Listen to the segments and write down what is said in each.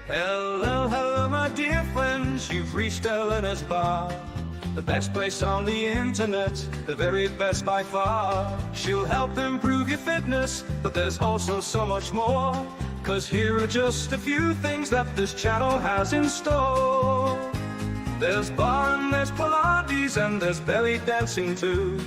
Hello, hello, my dear friends, you've reached Elena's bar. The best place on the internet, the very best by far. She'll help improve your fitness, but there's also so much more. 'Cause here are just a few things that this channel has in store. There's barre and there's Pilates and there's belly dancing too.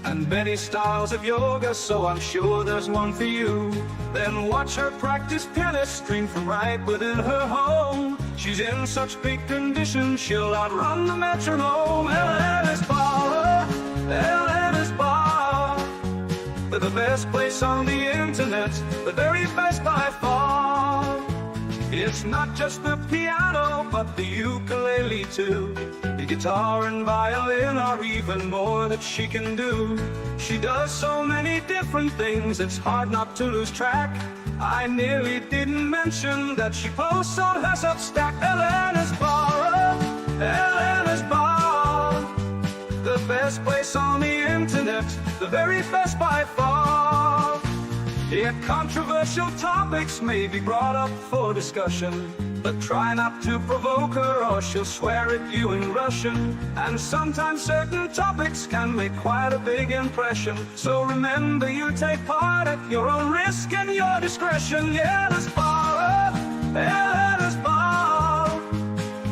And many styles of yoga, so I'm sure there's one for you. Then watch her practice pianist stream from right within her home. She's in such big condition, she'll outrun the metronome. Elena's Barre, Elena's Barre. They're the best place on the internet, the very best by far. It's not just the piano, but the ukulele too. The guitar and violin are even more that she can do. She does so many different things, it's hard not to lose track. I nearly didn't mention that she posts on her Substack. Elena's Barre, Elena's Barre. The best place on the internet, the very best by far. Yet controversial topics may be brought up for discussion, but try not to provoke her or she'll swear at you in Russian. And sometimes certain topics can make quite a big impression. So remember, you take part at your own risk and your discretion. Yeah, Elena's Barre, Elena's Barre.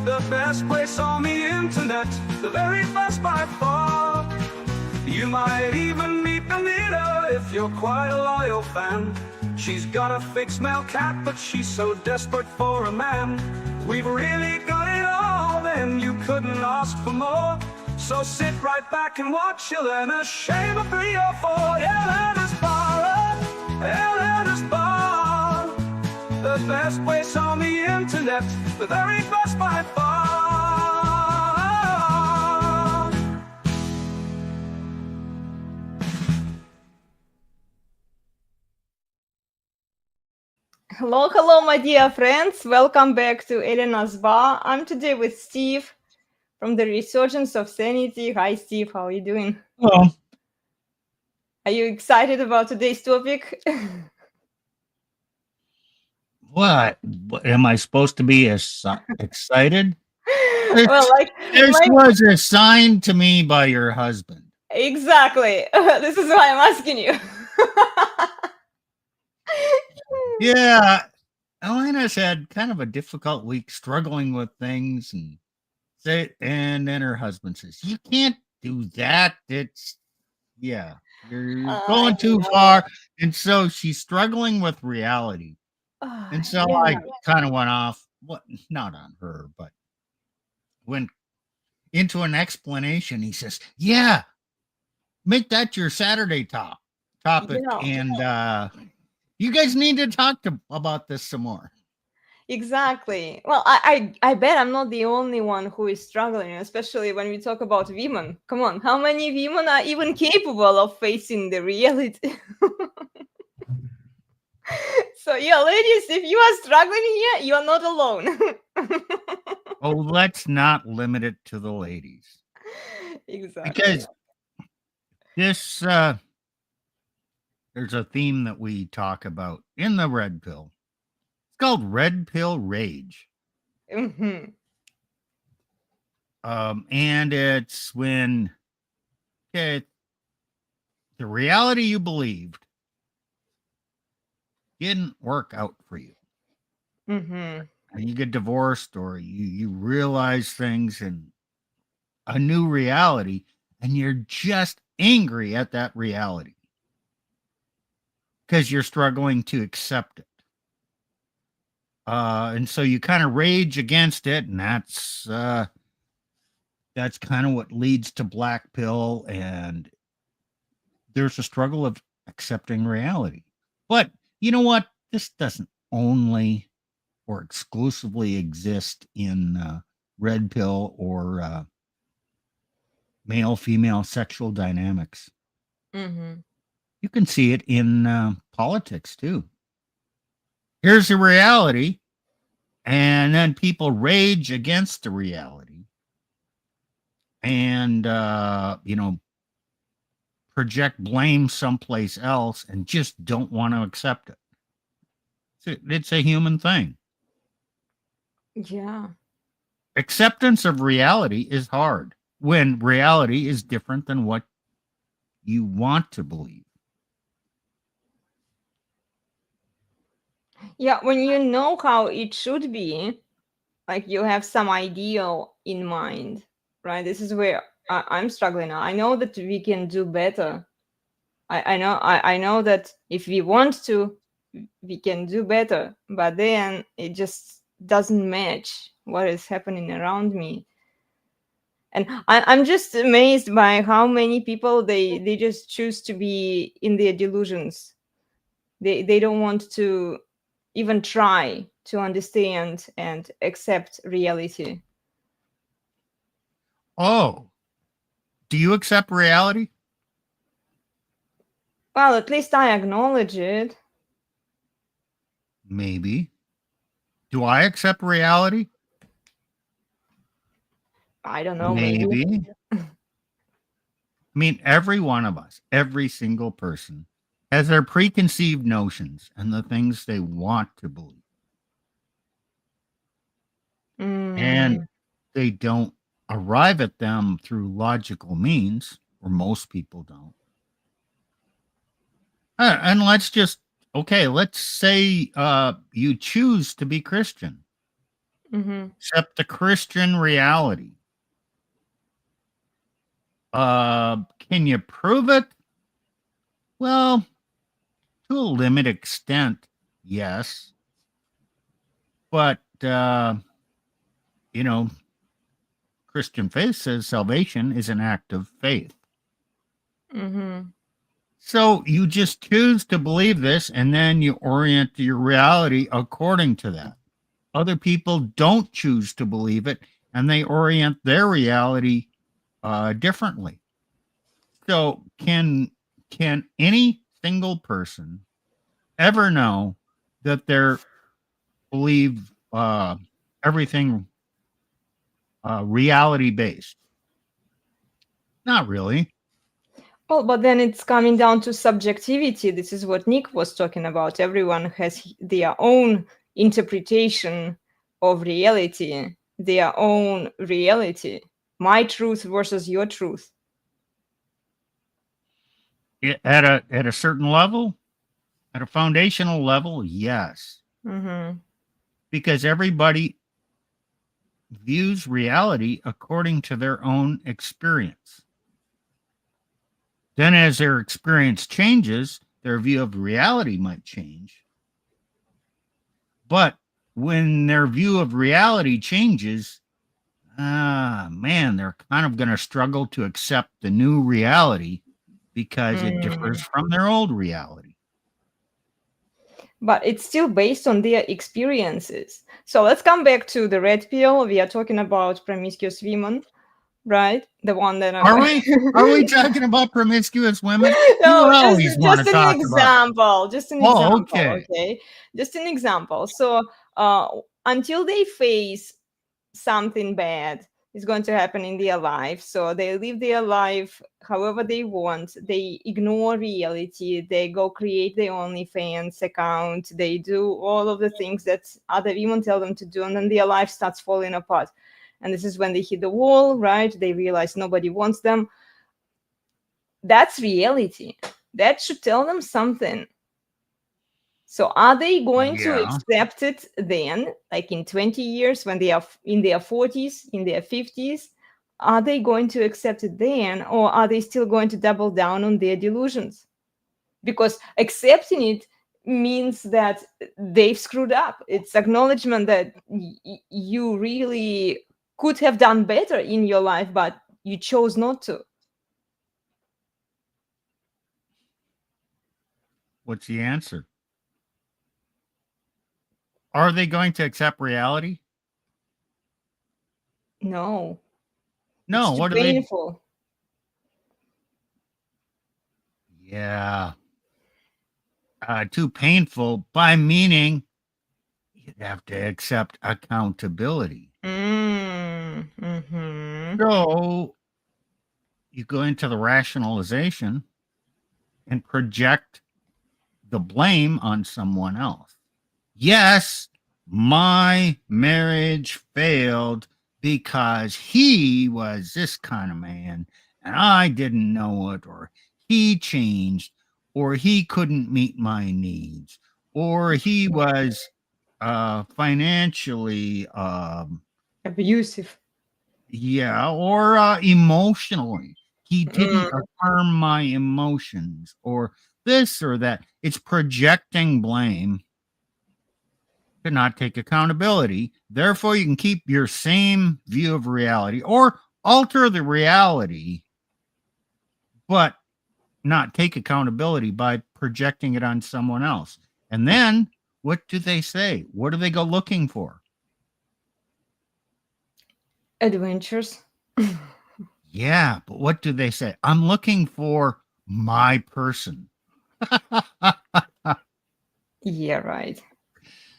The best place on the internet, the very best by far. You might even meet Anitta if you're quite a loyal fan. She's got a fixed male cat, but she's so desperate for a man. We've really got it all, then you couldn't ask for more. So sit right back and watch Elena shave a 3 or 4. Elena's Barre, Elena's Barre. The best place on the internet, the very best by far. Hello, hello, my dear friends. Welcome back to Elena's Barre. I'm today with Steve from the Resurgence of Sanity. Hi, Steve. How are you doing? Hello. Are you excited about today's topic? What? Am I supposed to be excited? Well, This was assigned to me by your husband. Exactly. This is why I'm asking you. Yeah, Elena's had kind of a difficult week struggling with things, and then her husband says, "You can't do that. You're going too far." And so she's struggling with reality. And so I kind of went off, not on her, but went into an explanation. He says, "Yeah, make that your Saturday topic, and you guys need to talk about this some more." Exactly. Well, I bet I'm not the only one who is struggling, especially when we talk about women. Come on, how many women are even capable of facing the reality? So, yeah, ladies, if you are struggling here, you are not alone. Oh, let's not limit it to the ladies. Exactly. Because this, there's a theme that we talk about in the Red Pill. It's called Red Pill Rage. Mm-hmm. And it's when the reality you believed didn't work out for you. Mm-hmm. And you get divorced, or you realize things in a new reality, and you're just angry at that reality because you're struggling to accept it. And so you kind of rage against it, and that's kind of what leads to black pill, and there's a struggle of accepting reality. But you know what? This doesn't only or exclusively exist in red pill or male-female sexual dynamics. Mm-hmm. You can see it in politics too. Here's the reality, and then people rage against the reality, and project blame someplace else and just don't want to accept it. It's a human thing. Yeah. Acceptance of reality is hard when reality is different than what you want to believe. Yeah, when you know how it should be, like you have some ideal in mind, right? This is where I'm struggling now. I know that we can do better. I know that if we want to, we can do better, but then it just doesn't match what is happening around me. And I'm just amazed by how many people they just choose to be in their delusions. They don't want to even try to understand and accept reality. Oh, do you accept reality? Well, at least I acknowledge it. Maybe. Do I accept reality? I don't know, maybe. Maybe. I mean, every one of us, every single person has their preconceived notions and the things they want to believe. And Mm, they don't arrive at them through logical means, or most people don't. And let's just, okay, let's say you choose to be Christian, mhm. accept the Christian reality. Can you prove it? Well, to a limited extent, yes. But, you know, Christian faith says salvation is an act of faith. Mhm. So you just choose to believe this, and then you orient your reality according to that. Other people don't choose to believe it, and they orient their reality differently. So can any single person ever know that they're believe everything reality based? Not really. Well, but then it's coming down to subjectivity. This is what Nick was talking about. Everyone has their own interpretation of reality, their own reality. My truth versus your truth. At a certain level, at a foundational level, yes, Mm-hmm. because everybody views reality according to their own experience. Then, as their experience changes, their view of reality might change. But when their view of reality changes, man, they're kind of going to struggle to accept the new reality because it differs from their old reality. But it's still based on their experiences. So let's come back to the red pill. We are talking about promiscuous women, right? The one that Are we? Are we talking about promiscuous women? You no, always want just to an talk about. example. Just an Oh, example, okay. okay? Just an example. So until they face something bad is going to happen in their life, so they live their life however they want, they ignore reality, they go create their OnlyFans account, they do all of the things that other women tell them to do, and then their life starts falling apart. And this is when they hit the wall, right? They realize nobody wants them. That's reality. That should tell them something. So are they going to Yeah. accept it then, like in 20 years when they are in their 40s, in their 50s? Are they going to accept it then, or are they still going to double down on their delusions? Because accepting it means that they've screwed up. It's acknowledgement that you really could have done better in your life, but you chose not to. What's the answer? Are they going to accept reality? No, No. it's too What do they? painful. Yeah. Too painful by meaning you'd have to accept accountability. Mm-hmm. So you go into the rationalization and project the blame on someone else. Yes, my marriage failed because he was this kind of man and I didn't know it, or he changed, or he couldn't meet my needs, or he was financially Abusive. yeah, or emotionally he didn't Mm. affirm my emotions, or this or that. It's projecting blame to not take accountability. Therefore, you can keep your same view of reality or alter the reality, but not take accountability by projecting it on someone else. And then what do they say? What do they go looking for? Adventures. Yeah, but what do they say? I'm looking for my person. Yeah, right.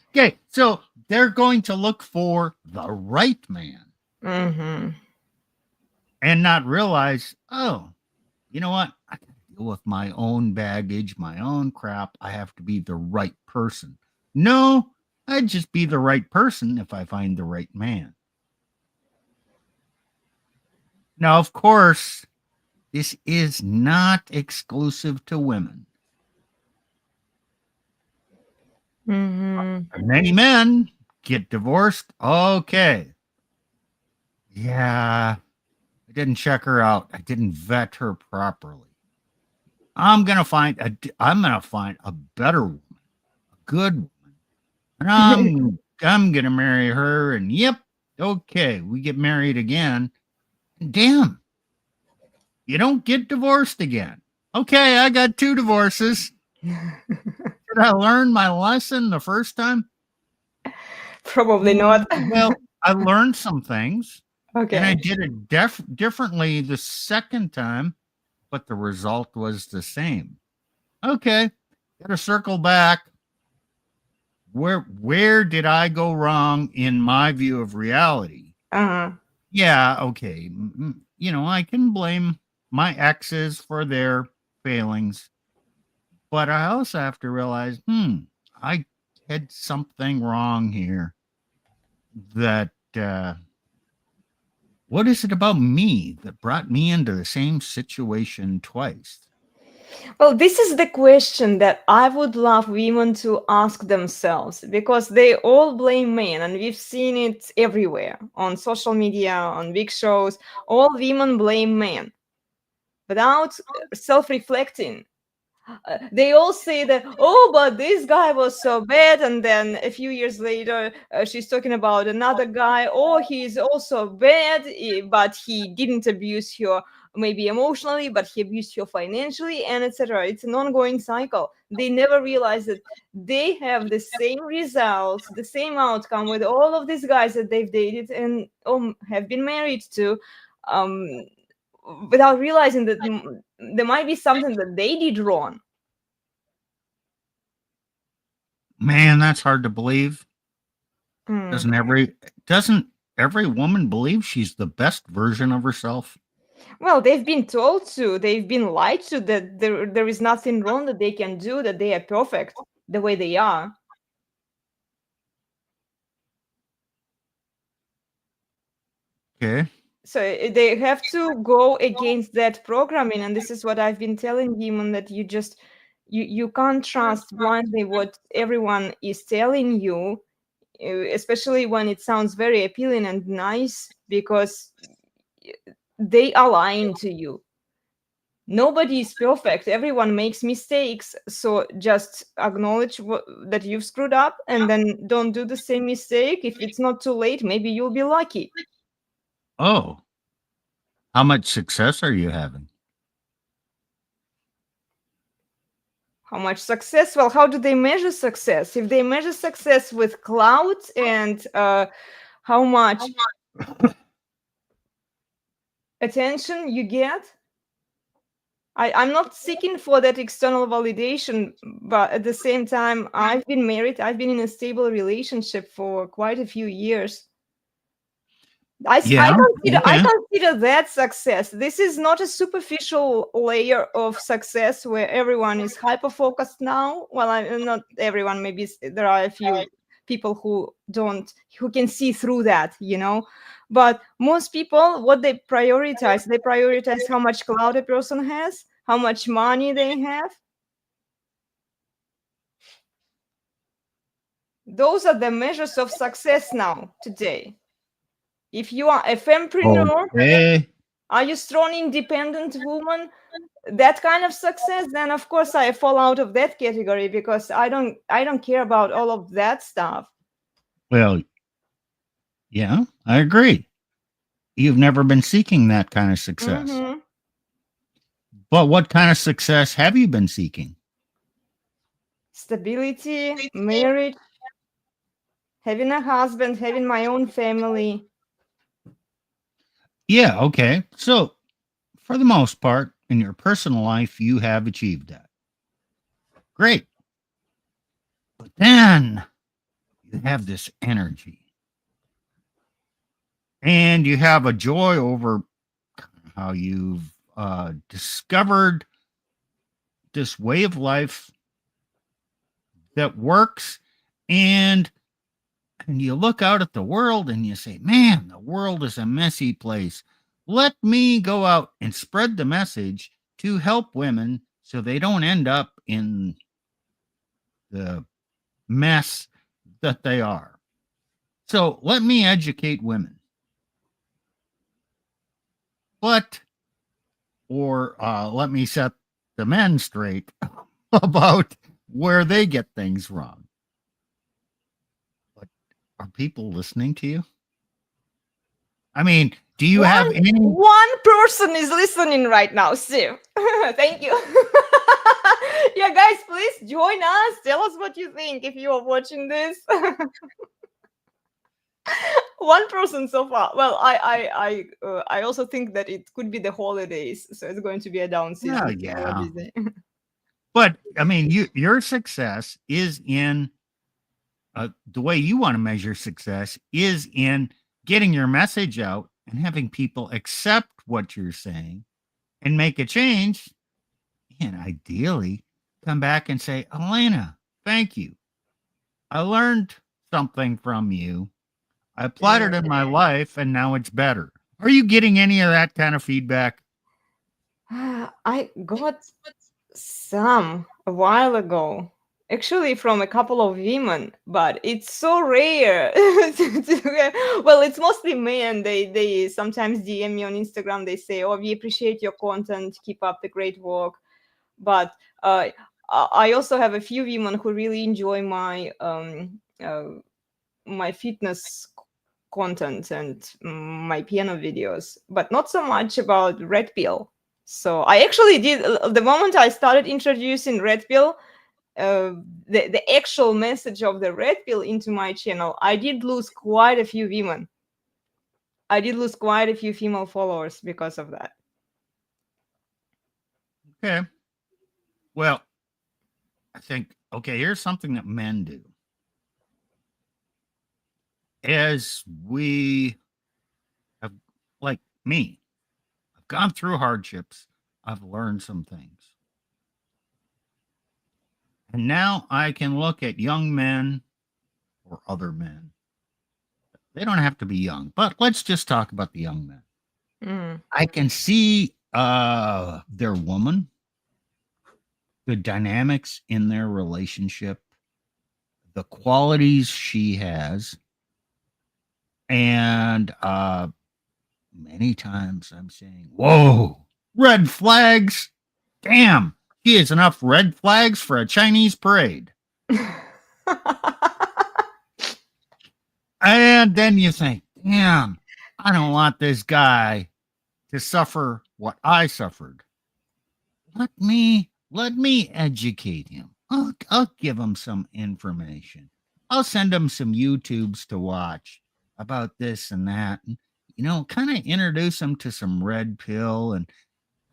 Okay, so they're going to look for the right man Mm-hmm. and not realize, oh, you know what? I can deal with my own baggage, my own crap. I have to be the right person. No, I'd just be the right person if I find the right man. Now, of course, this is not exclusive to women. Mm-hmm. Many men get divorced. Okay. Yeah, I didn't check her out. I didn't vet her properly. I'm gonna find a better woman, a good woman, and I'm gonna marry her. And yep, okay, we get married again. Damn, you don't get divorced again. Okay, I got 2 divorces. Did I learn my lesson the first time? Probably not. Well, I learned some things, and I Okay. did it differently the second time, but the result was the same. Okay, got to circle back. Where did I go wrong in my view of reality? Uh-huh. Yeah, okay. I can blame my exes for their failings, but I also have to realize, I had something wrong here. That what is it about me that brought me into the same situation twice? Well, this is the question that I would love women to ask themselves, because they all blame men, and we've seen it everywhere on social media, on big shows. All women blame men without self-reflecting. They all say that, oh, but this guy was so bad, and then a few years later she's talking about another guy. Oh, he's also bad, but he didn't abuse her maybe emotionally, but he abused her financially, and etc. It's an ongoing cycle. They never realize that they have the same results, the same outcome with all of these guys that they've dated and have been married to, um, without realizing that there might be something that they did wrong. Man, that's hard to believe. Hmm. Doesn't every woman believe she's the best version of herself? Well, they've been told to, they've been lied to that there is nothing wrong that they can do, that they are perfect the way they are. Okay. So they have to go against that programming, and this is what I've been telling women, that you can't trust blindly what everyone is telling you, especially when it sounds very appealing and nice, because they are lying to you. Nobody is perfect, everyone makes mistakes, so just acknowledge that you've screwed up, and then don't do the same mistake. If it's not too late, maybe you'll be lucky. Oh, how much success are you having? How much success? Well, how do they measure success? If they measure success with clout and how much attention you get, I'm not seeking for that external validation, but at the same time, I've been married, I've been in a stable relationship for quite a few years. Yeah. I Okay. consider that success. This is not a superficial layer of success where everyone is hyper focused now. Well, not everyone. Maybe there are a few people who can see through that, you know. But most people, what they prioritize how much clout a person has, how much money they have. Those are the measures of success now today. If you are a fempreneur, Okay. are you strong, independent woman? That kind of success, then of course I fall out of that category, because I don't care about all of that stuff. Well, yeah, I agree. You've never been seeking that kind of success. Mhm. But what kind of success have you been seeking? Stability, marriage, having a husband, having my own family. Yeah, okay. So, for the most part, in your personal life, you have achieved that. Great. But then you have this energy. And you have a joy over how you've discovered this way of life that works. And you look out at the world and you say, man, the world is a messy place. Let me go out and spread the message to help women so they don't end up in the mess that they are. So let me educate women. Or let me set the men straight about where they get things wrong. But are people listening to you? I mean, do you have any? One person is listening right now, Steve. Thank you. Yeah, guys, please join us. Tell us what you think if you are watching this. One person so far. Well, I also think that it could be the holidays, so it's going to be a down season. Yeah. But I mean, your success is in the way you want to measure success is in getting your message out and having people accept what you're saying and make a change. And ideally, come back and say, Elena, thank you. I learned something from you. I applied it in my life, and now it's better. Are you getting any of that kind of feedback? I got some a while ago, actually from a couple of women, but it's so rare. Well, it's mostly men. They sometimes DM me on Instagram. They say, "Oh, we appreciate your content. Keep up the great work." But I also have a few women who really enjoy my my fitness content and my piano videos, but not so much about red pill. So I actually did, the moment I started introducing red pill, the actual message of the red pill into my channel, I did lose quite a few women. I did lose quite a few female followers because of that. Okay. Well, I think, okay, here's something that men do. As we have, like me, I've gone through hardships, I've learned some things. And now I can look at young men or other men. They don't have to be young, but let's just talk about the young men. I can see their woman, the dynamics in their relationship, the qualities she has. And many times I'm saying, whoa, red flags. Damn, he has enough red flags for a Chinese parade. And then you think, damn, I don't want this guy to suffer what I suffered. Let me educate him. I'll give him some information. I'll send him some YouTubes to watch about this and that. And, you know, kind of introduce him to some red pill and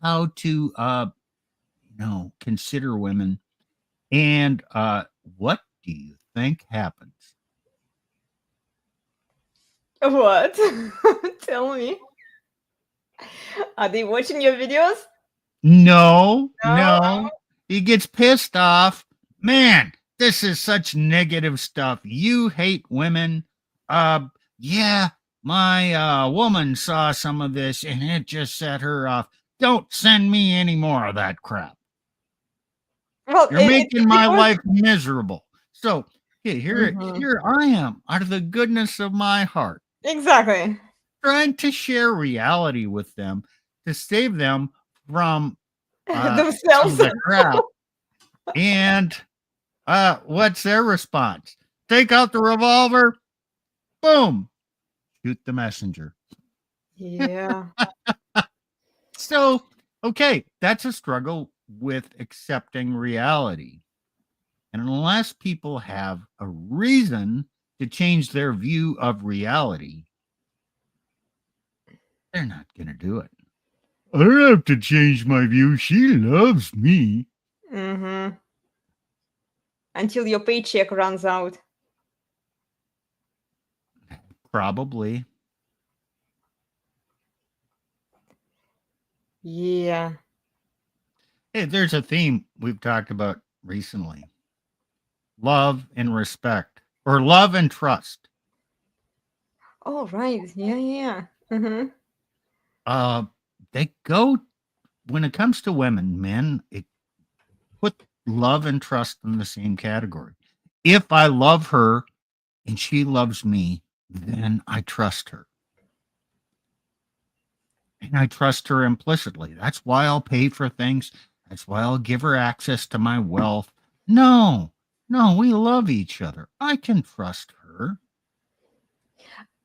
how to, you know, consider women. And what do you think happens? What? Tell me. Are they watching your videos? No. He gets pissed off. Man, this is such negative stuff. You hate women. Yeah, my woman saw some of this and it just set her off. Don't send me any more of that crap. Well, You're making my because life miserable. So here Mhm. I am, out of the goodness of my heart, Exactly. trying to share reality with them to save them from some Themselves. of the crap. And what's their response? Take out the revolver, boom, shoot the messenger. Yeah. So, okay, that's a struggle with accepting reality. And unless people have a reason to change their view of reality, they're not going to do it. I don't have to change my view. She loves me. Mm-hmm. Until your paycheck runs out. Probably. Yeah. Hey, there's a theme we've talked about recently: love and respect, or love and trust. Oh, right. Yeah, yeah. Mm-hmm. They go, when it comes to women, men, put love and trust in the same category. If I love her and she loves me, then I trust her. And I trust her implicitly. That's why I'll pay for things. That's why I'll give her access to my wealth. No, we love each other. I can trust her.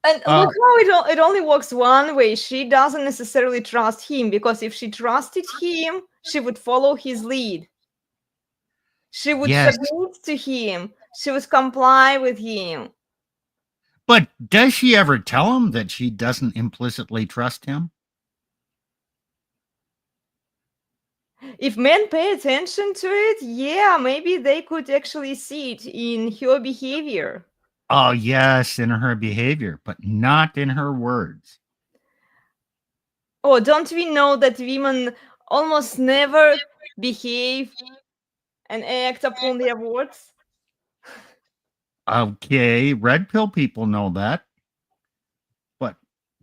And look how it only works one way. She doesn't necessarily trust him, because if she trusted him, she would follow his lead. She would Yes, submit to him. She would comply with him. but does she ever tell him that she doesn't implicitly trust him? If men pay attention to it, yeah, maybe they could actually see it in her behavior. Oh, yes, in her behavior, but not in her words. Oh, don't we know that women almost never behave and act upon their words? Okay, red pill people know that, but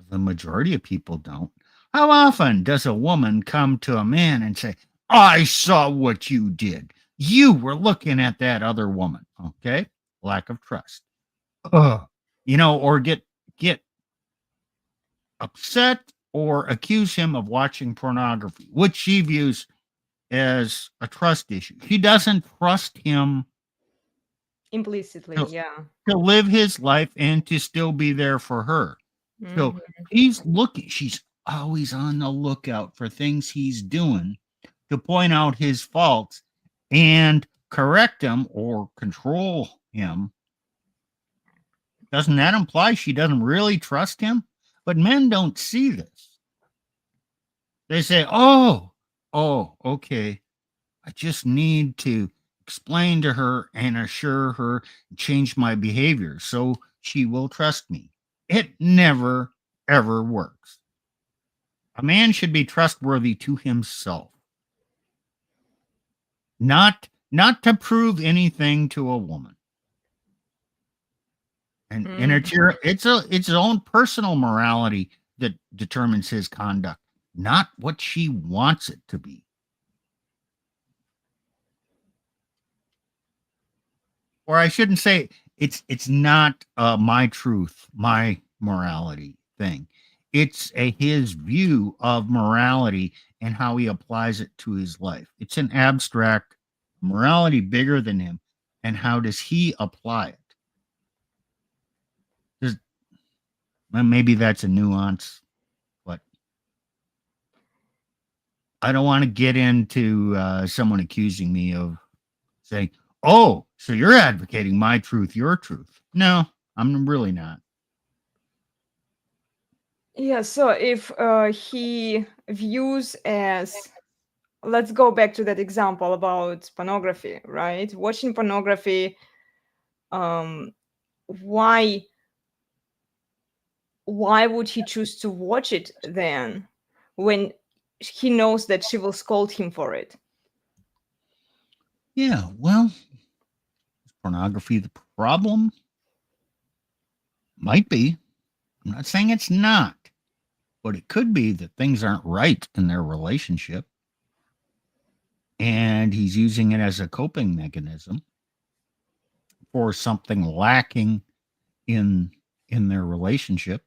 the majority of people don't. How often does a woman come to a man and say, I saw what you did? You were looking at that other woman. Okay, lack of trust. Or get upset or accuse him of watching pornography, which she views as a trust issue. She doesn't trust him Implicitly, to, yeah. to live his life and to still be there for her. So Mhm. she's always on the lookout for things he's doing to point out his faults and correct him or control him. Doesn't that imply she doesn't really trust him? But men don't see this. They say, okay. I just need to explain to her and assure her, change my behavior so she will trust me. It never, ever works. A man should be trustworthy to himself, not to prove anything to a woman. And Mhm. it's his own personal morality that determines his conduct, not what she wants it to be. Or I shouldn't say it's not my truth, my morality thing. It's his view of morality and how he applies it to his life. It's an abstract morality bigger than him, and how does he apply it? Well, maybe that's a nuance, but I don't want to get into someone accusing me of saying, "Oh, so you're advocating my truth, your truth." No, I'm really not. Yeah, so if he views as, let's go back to that example about pornography, right? Watching pornography, um, why would he choose to watch it then, when he knows that she will scold him for it? Yeah, well, pornography the problem? Might be. I'm not saying it's not, but it could be that things aren't right in their relationship. And he's using it as a coping mechanism for something lacking in their relationship.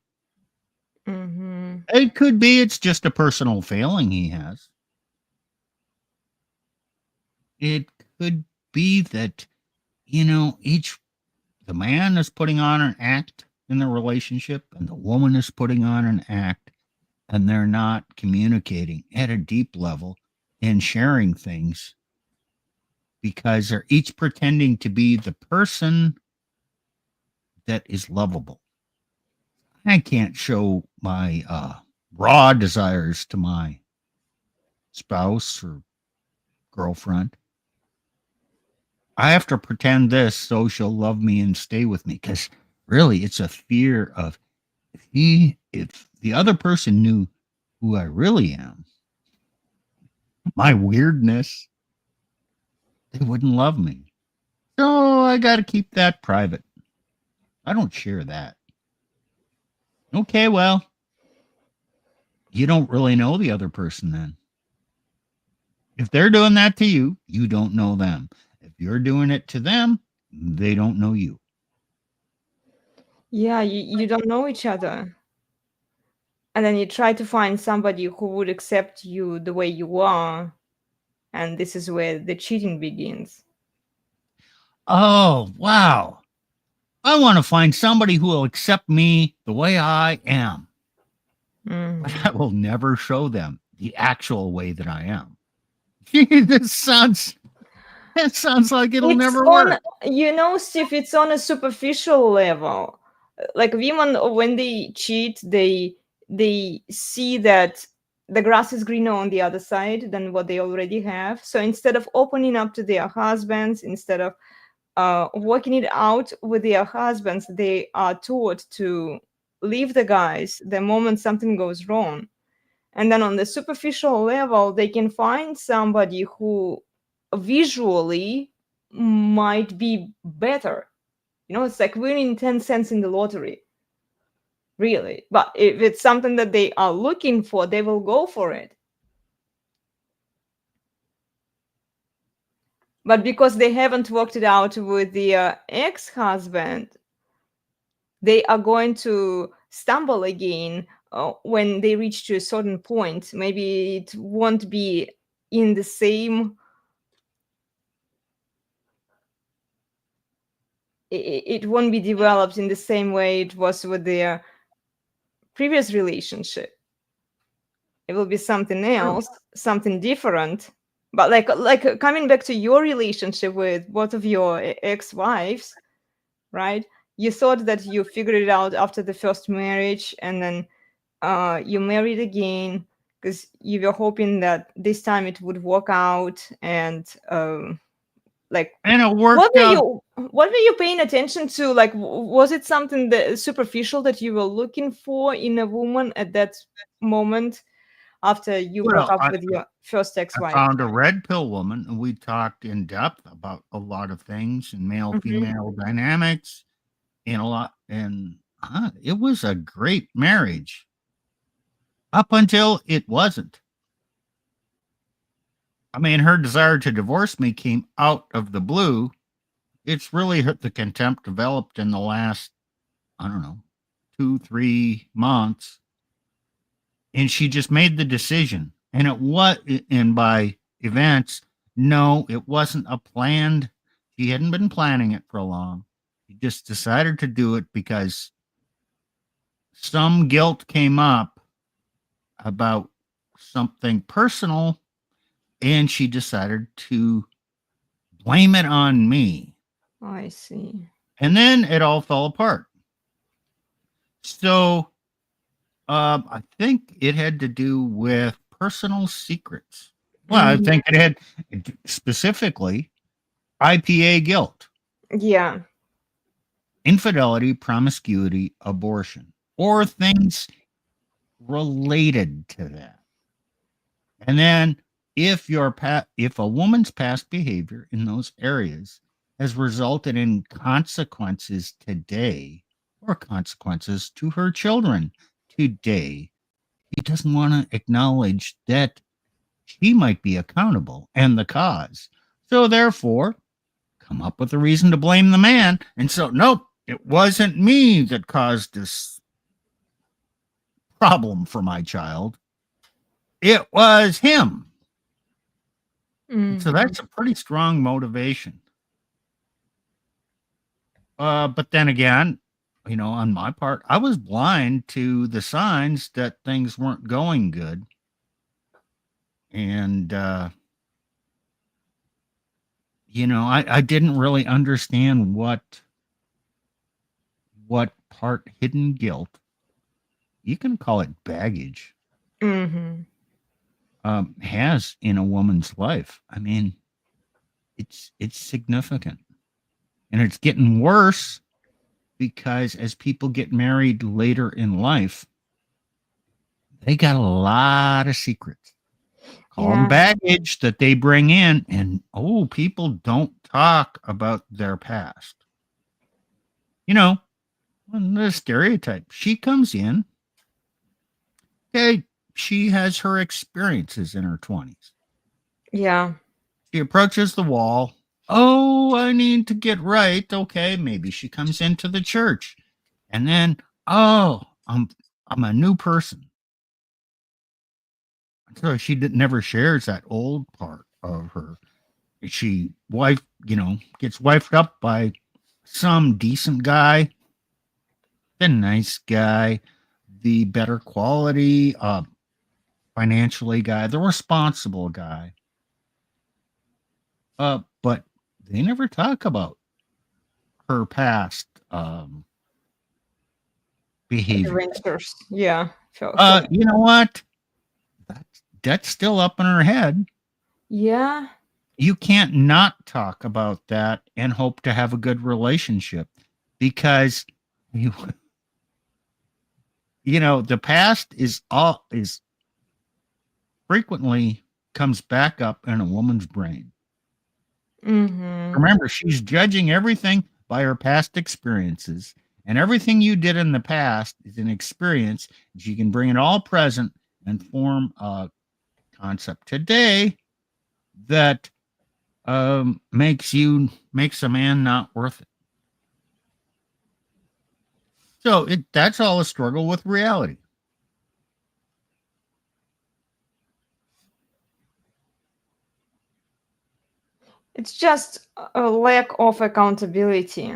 Mm-hmm. It could be it's just a personal failing he has. It could be that, the man is putting on an act in the relationship and the woman is putting on an act, and they're not communicating at a deep level and sharing things because they're each pretending to be the person that is lovable. I can't show my raw desires to my spouse or girlfriend. I have to pretend this so she'll love me and stay with me, because really it's a fear of if the other person knew who I really am, my weirdness, they wouldn't love me. So I got to keep that private. I don't share that. Okay, well, you don't really know the other person then. If they're doing that to you, you don't know them. If you're doing it to them, they don't know you. Yeah, you don't know each other. And then you try to find somebody who would accept you the way you are. And this is where the cheating begins. Oh, wow. I want to find somebody who will accept me the way I am. Mhm. But I will never show them the actual way that I am. That sounds like it'll never work. Steve, it's on a superficial level. Like women, when they cheat, they see that the grass is greener on the other side than what they already have. So instead of opening up to their husbands, instead of working it out with their husbands, they are taught to leave the guys the moment something goes wrong. And then on the superficial level, they can find somebody who visually might be better. It's like winning 10 cents in the lottery, really. But if it's something that they are looking for, they will go for it. But because they haven't worked it out with the ex-husband, they are going to stumble again when they reach to a certain point. Maybe it won't be in the same. It won't be developed in the same way it was with their previous relationship. It will be something else, something different. But like coming back to your relationship with both of your ex-wives, right? You thought that you figured it out after the first marriage, and then you married again because you were hoping that this time it would work out. And And it worked out. what were you paying attention to? Like, was it something that superficial that you were looking for in a woman at that moment after you broke Well, up with your first I ex-wife? found a red pill woman, and we talked in depth about a lot of things and male-female dynamics and a lot. And it was a great marriage up until it wasn't. I mean, her desire to divorce me came out of the blue. It's really the contempt developed in the last, I don't know, 2-3 months. And she just made the decision. And by events, no, it wasn't a planned. She hadn't been planning it for long. She just decided to do it because some guilt came up about something personal, and she decided to blame it on me. I see. And then it all fell apart. So I think it had to do with personal secrets. Well, I think it had specifically IPA guilt, Yeah. infidelity, promiscuity, abortion, or things related to that. And then if a woman's past behavior in those areas has resulted in consequences today, or consequences to her children today. He doesn't want to acknowledge that she might be accountable and the cause. So therefore, come up with a reason to blame the man. And so, nope, it wasn't me that caused this problem for my child. It was him. So that's a pretty strong motivation. But then again, on my part, I was blind to the signs that things weren't going good. And, I didn't really understand what part hidden guilt, you can call it baggage, has in a woman's life. I mean, it's significant. And it's getting worse because as people get married later in life, they got a lot of secrets. Call them baggage that they bring in. And, people don't talk about their past. The stereotype. She comes in. Okay, she has her experiences in her 20s. Yeah. She approaches the wall. Oh, I need to get right. Okay, maybe she comes into the church. And then, I'm a new person. So she never shares that old part of her. She gets wifed up by some decent guy, the nice guy, the better quality, financially guy, the responsible guy. But they never talk about her past behavior. Adventures. Yeah. Sure. You know what? That's still up in her head. Yeah. You can't not talk about that and hope to have a good relationship because the past is frequently comes back up in a woman's brain. Remember, she's judging everything by her past experiences, and everything you did in the past is an experience. She can bring it all present and form a concept today that makes a man not worth it. So that's all a struggle with reality. It's just a lack of accountability.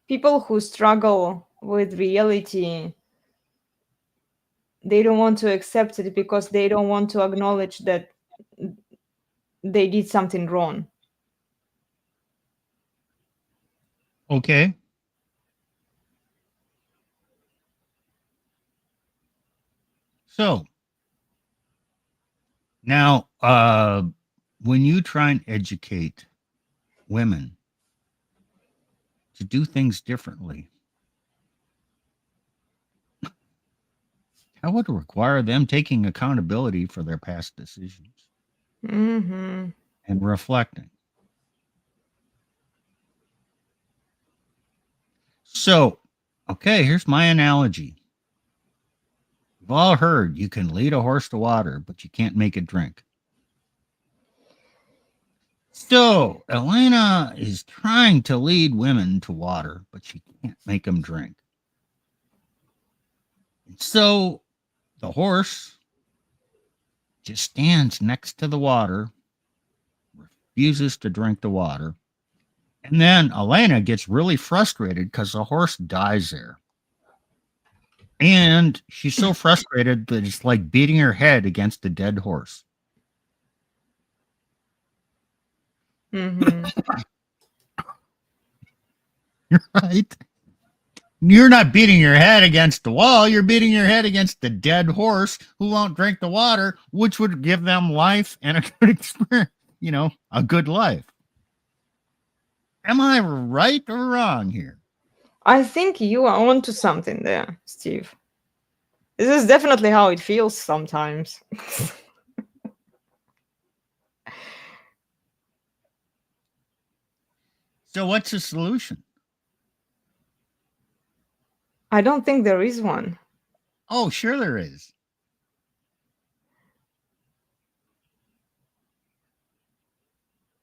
People who struggle with reality, they don't want to accept it because they don't want to acknowledge that they did something wrong. Okay. So now, when you try and educate women to do things differently, that would require them taking accountability for their past decisions and reflecting. So, okay, here's my analogy. We've all heard you can lead a horse to water, but you can't make it drink. So, Elena is trying to lead women to water, but she can't make them drink. And so, the horse just stands next to the water, refuses to drink the water. And then Elena gets really frustrated because the horse dies there. And she's so frustrated that it's like beating her head against a dead horse. Right? You're not beating your head against the wall. You're beating your head against the dead horse who won't drink the water, which would give them life and a good experience, a good life. Am I right or wrong here? I think you are onto something there, Steve. This is definitely how it feels sometimes. So what's the solution? I don't think there is one. Oh, sure there is.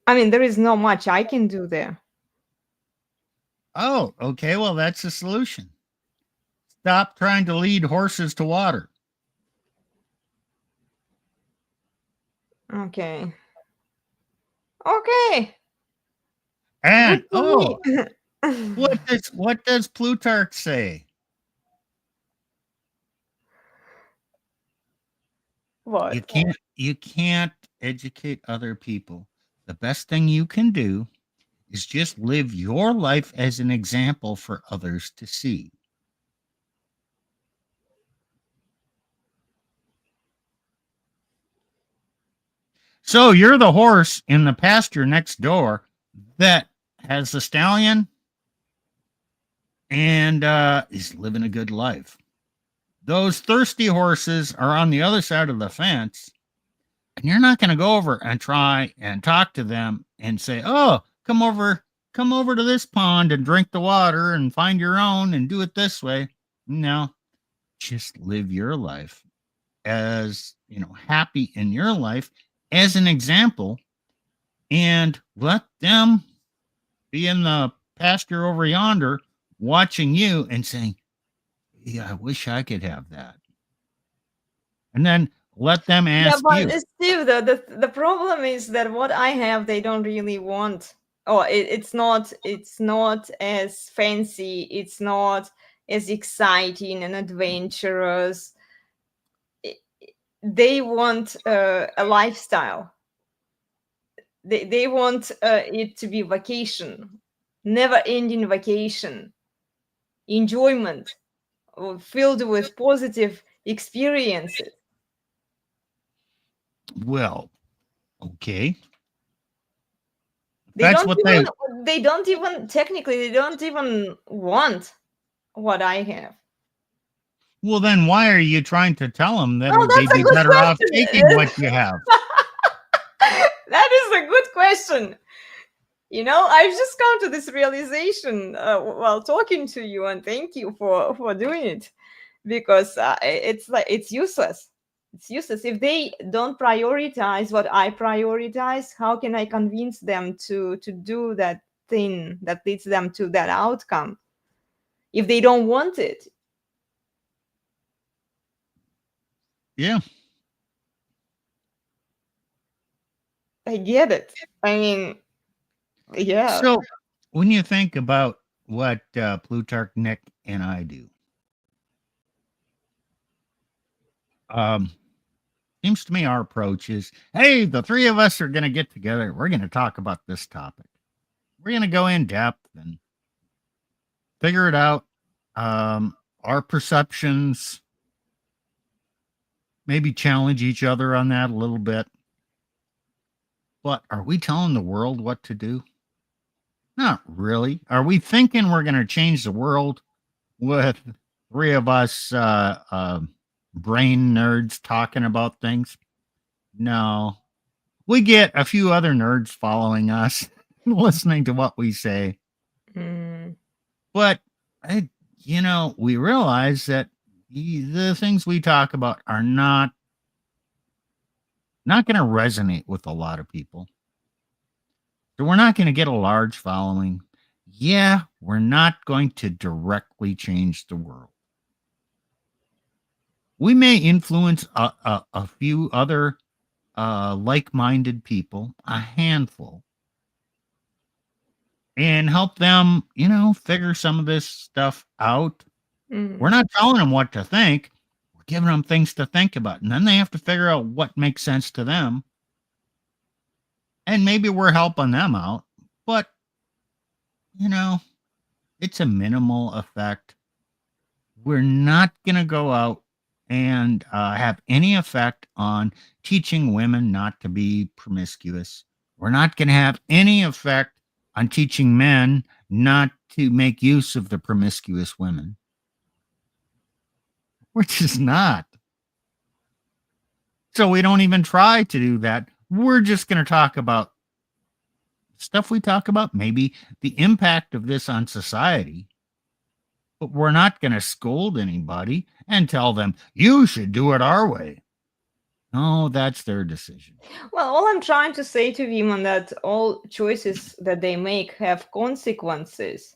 I mean, there is not much I can do there. Oh, okay. Well, that's the solution. Stop trying to lead horses to water. Okay. Okay. And Good for me. what does Plutarch say? What? You can't educate other people. The best thing you can do is just live your life as an example for others to see. So you're the horse in the pasture next door that has the stallion and is living a good life. Those thirsty horses are on the other side of the fence, and you're not going to go over and try and talk to them and say, "Oh, come over to this pond and drink the water and find your own and do it this way." No, just live your life as, happy in your life as an example, and let them be in the pasture over yonder watching you and saying, "Yeah, I wish I could have that." And then let them Yeah, ask but you. Steve, the problem is that what I have, they don't really want. Oh, it's not as fancy. It's not as exciting and adventurous. They want a lifestyle. They want it to be vacation, never-ending vacation, enjoyment, filled with positive experiences. Well, okay. They That's don't what even they don't even technically they don't even want what I have. well, then why are you trying to tell them that Oh, they'd that's a be good better off taking question. what you have? That is a good question. I've just come to this realization while talking to you, and thank you for doing it, because it's like it's useless. It's useless if they don't prioritize what I prioritize. How can I convince them to do that thing that leads them to that outcome if they don't want it? Yeah. I get it. I mean, yeah. So when you think about what Plutarch, Nick, and I do, seems to me our approach is, hey, the three of us are going to get together. We're going to talk about this topic. We're going to go in depth and figure it out. Our perceptions, maybe challenge each other on that a little bit. But are we telling the world what to do? Not really. Are we thinking we're going to change the world with three of us brain nerds talking about things? No. We get a few other nerds following us, listening to what we say. Mm. But, we realize that the things we talk about are not going to resonate with a lot of people. So we're not going to get a large following. Yeah, we're not going to directly change the world. We may influence a few other like-minded people, a handful, and help them, figure some of this stuff out. Mm. We're not telling them what to think. We're giving them things to think about. And then they have to figure out what makes sense to them. And maybe we're helping them out. But, it's a minimal effect. We're not going to go out and have any effect on teaching women not to be promiscuous. We're not going to have any effect on teaching men not to make use of the promiscuous women. We're just not. So we don't even try to do that. We're just going to talk about stuff we talk about, maybe the impact of this on society. But we're not going to scold anybody and tell them, you should do it our way. No, that's their decision. Well, all I'm trying to say to women that all choices that they make have consequences.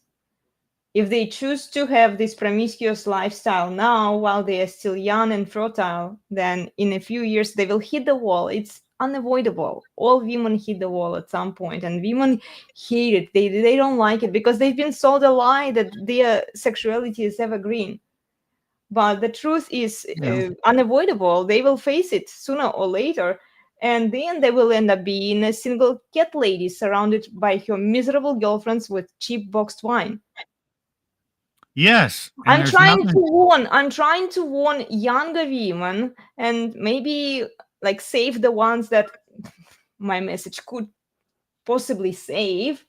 If they choose to have this promiscuous lifestyle now while they are still young and fertile, then in a few years they will hit the wall. It's unavoidable. All women hit the wall at some point, and women hate it. They don't like it because they've been sold a lie that their sexuality is evergreen. But the truth is unavoidable. They will face it sooner or later. And then they will end up being a single cat lady surrounded by her miserable girlfriends with cheap boxed wine. Yes. I'm trying to warn younger women and maybe like save the ones that my message could possibly save.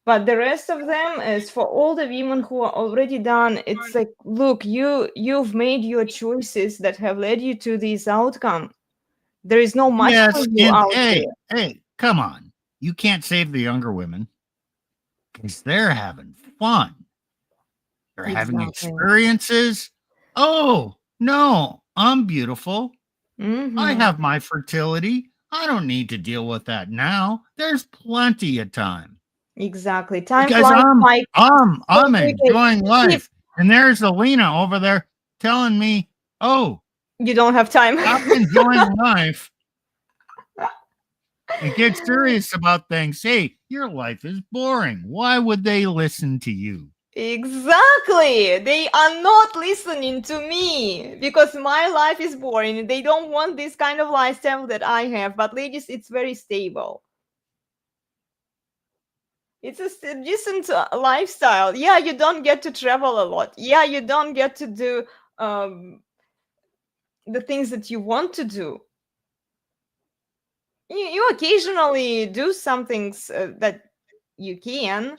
But the rest of them is for all the women who are already done. It's like, look, you've made your choices that have led you to this outcome. There is no much for you and out there. hey, come on. You can't save the younger women because they're having fun. They're having experiences. Oh, no, I'm beautiful. I have my fertility. I don't need to deal with that now. There's plenty of time. Exactly. Time because flies. I'm enjoying life. And there's Elena over there telling me, oh, you don't have time. I'm enjoying life. And get serious about things. Hey, your life is boring. Why would they listen to you? Exactly. They are not listening to me because my life is boring. They don't want this kind of lifestyle that I have. But ladies, it's very stable. It's a decent lifestyle. Yeah, you don't get to travel a lot. Yeah, you don't get to do the things that you want to do. You occasionally do some things that you can.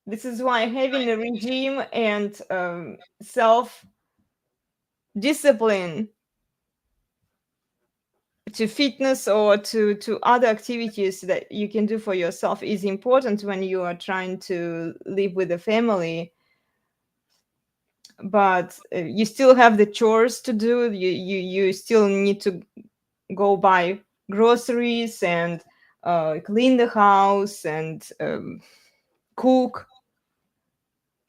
This is why having a regime and self-discipline to fitness or to other activities that you can do for yourself is important when you are trying to live with a family. But you still have the chores to do. You still need to go buy groceries and clean the house and cook,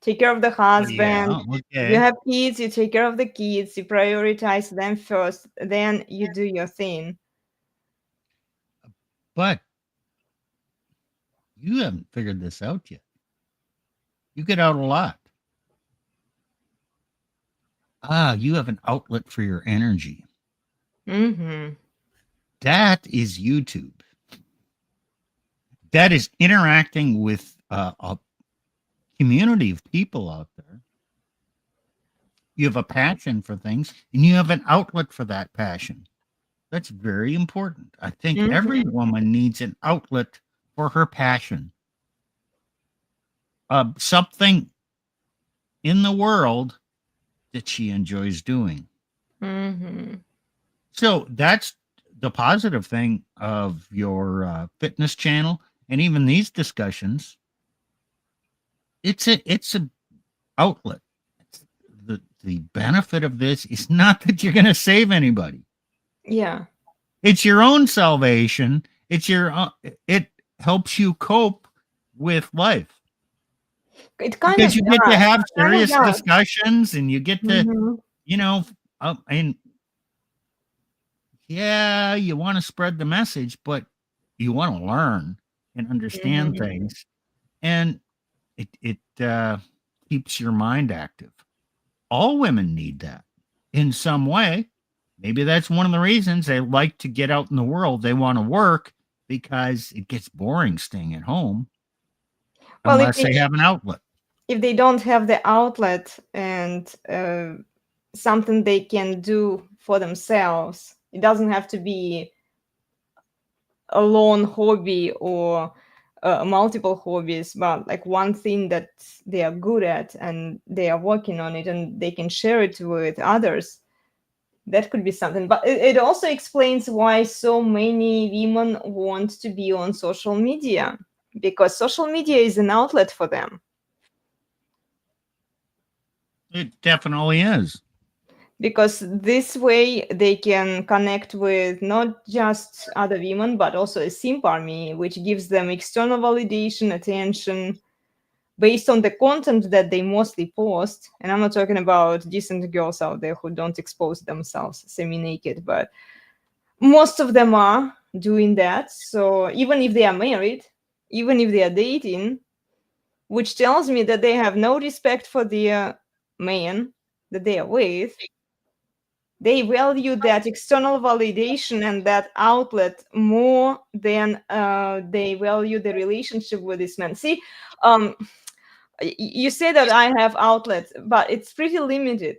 take care of the husband. You have kids, you take care of the kids, you prioritize them first, then you do your thing. But you haven't figured this out yet. You get out a lot. You have an outlet for your energy. That is YouTube. That is interacting with a community of people out there. You have a passion for things, and you have an outlet for that passion. That's very important. I think every woman needs an outlet for her passion. Something in the world that she enjoys doing. So that's the positive thing of your fitness channel and even these discussions. It's a outlet. The benefit of this is not that you're going to save anybody. Yeah. It's your own salvation. It's it helps you cope with life. Because you get to have serious discussions and you get to, and yeah, you want to spread the message, but you want to learn and understand things. And it keeps your mind active. All women need that in some way. Maybe that's one of the reasons they like to get out in the world. They want to work because it gets boring staying at home unless they have an outlet. If they don't have the outlet and something they can do for themselves, it doesn't have to be a lone hobby or multiple hobbies, but like one thing that they are good at and they are working on it and they can share it with others. That could be something. But it also explains why so many women want to be on social media, because social media is an outlet for them. It definitely is. Because this way they can connect with not just other women, but also a simp army, which gives them external validation, attention, based on the content that they mostly post. And I'm not talking about decent girls out there who don't expose themselves semi-naked, but most of them are doing that. So even if they are married, even if they are dating, which tells me that they have no respect for the man that they are with, they value that external validation and that outlet more than they value the relationship with this man. See, you say that I have outlets, but it's pretty limited.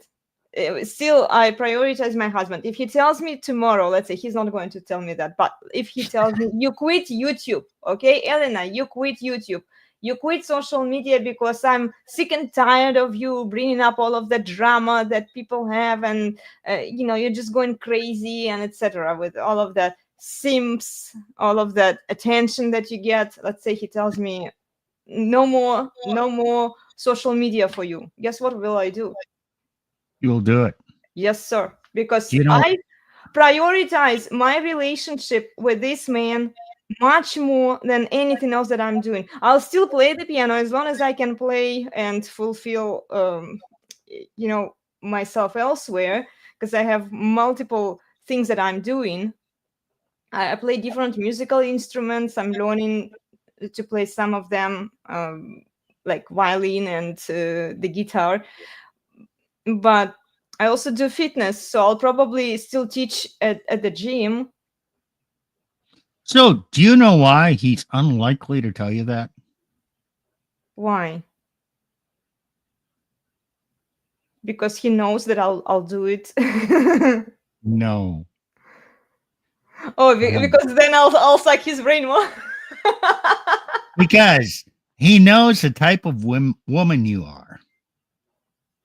Still, I prioritize my husband. If he tells me tomorrow, let's say he's not going to tell me that, but if he tells me, you quit YouTube, okay, Elena, you quit YouTube. You quit social media because I'm sick and tired of you bringing up all of the drama that people have, and you're just going crazy and etc. with all of that simps, all of that attention that you get. Let's say he tells me, no more social media for you. Guess what will I do? You'll do it. Yes, sir. Because You know, I prioritize my relationship with this man much more than anything else that I'm doing. I'll still play the piano as long as I can play and fulfill, myself elsewhere, because I have multiple things that I'm doing. I play different musical instruments. I'm learning to play some of them, like violin and the guitar. But I also do fitness, so I'll probably still teach at the gym. so do you know why he's unlikely to tell you that? Why? Because he knows that I'll do it. No. Oh, No. because then I'll suck his brain more. Because he knows the type of woman you are,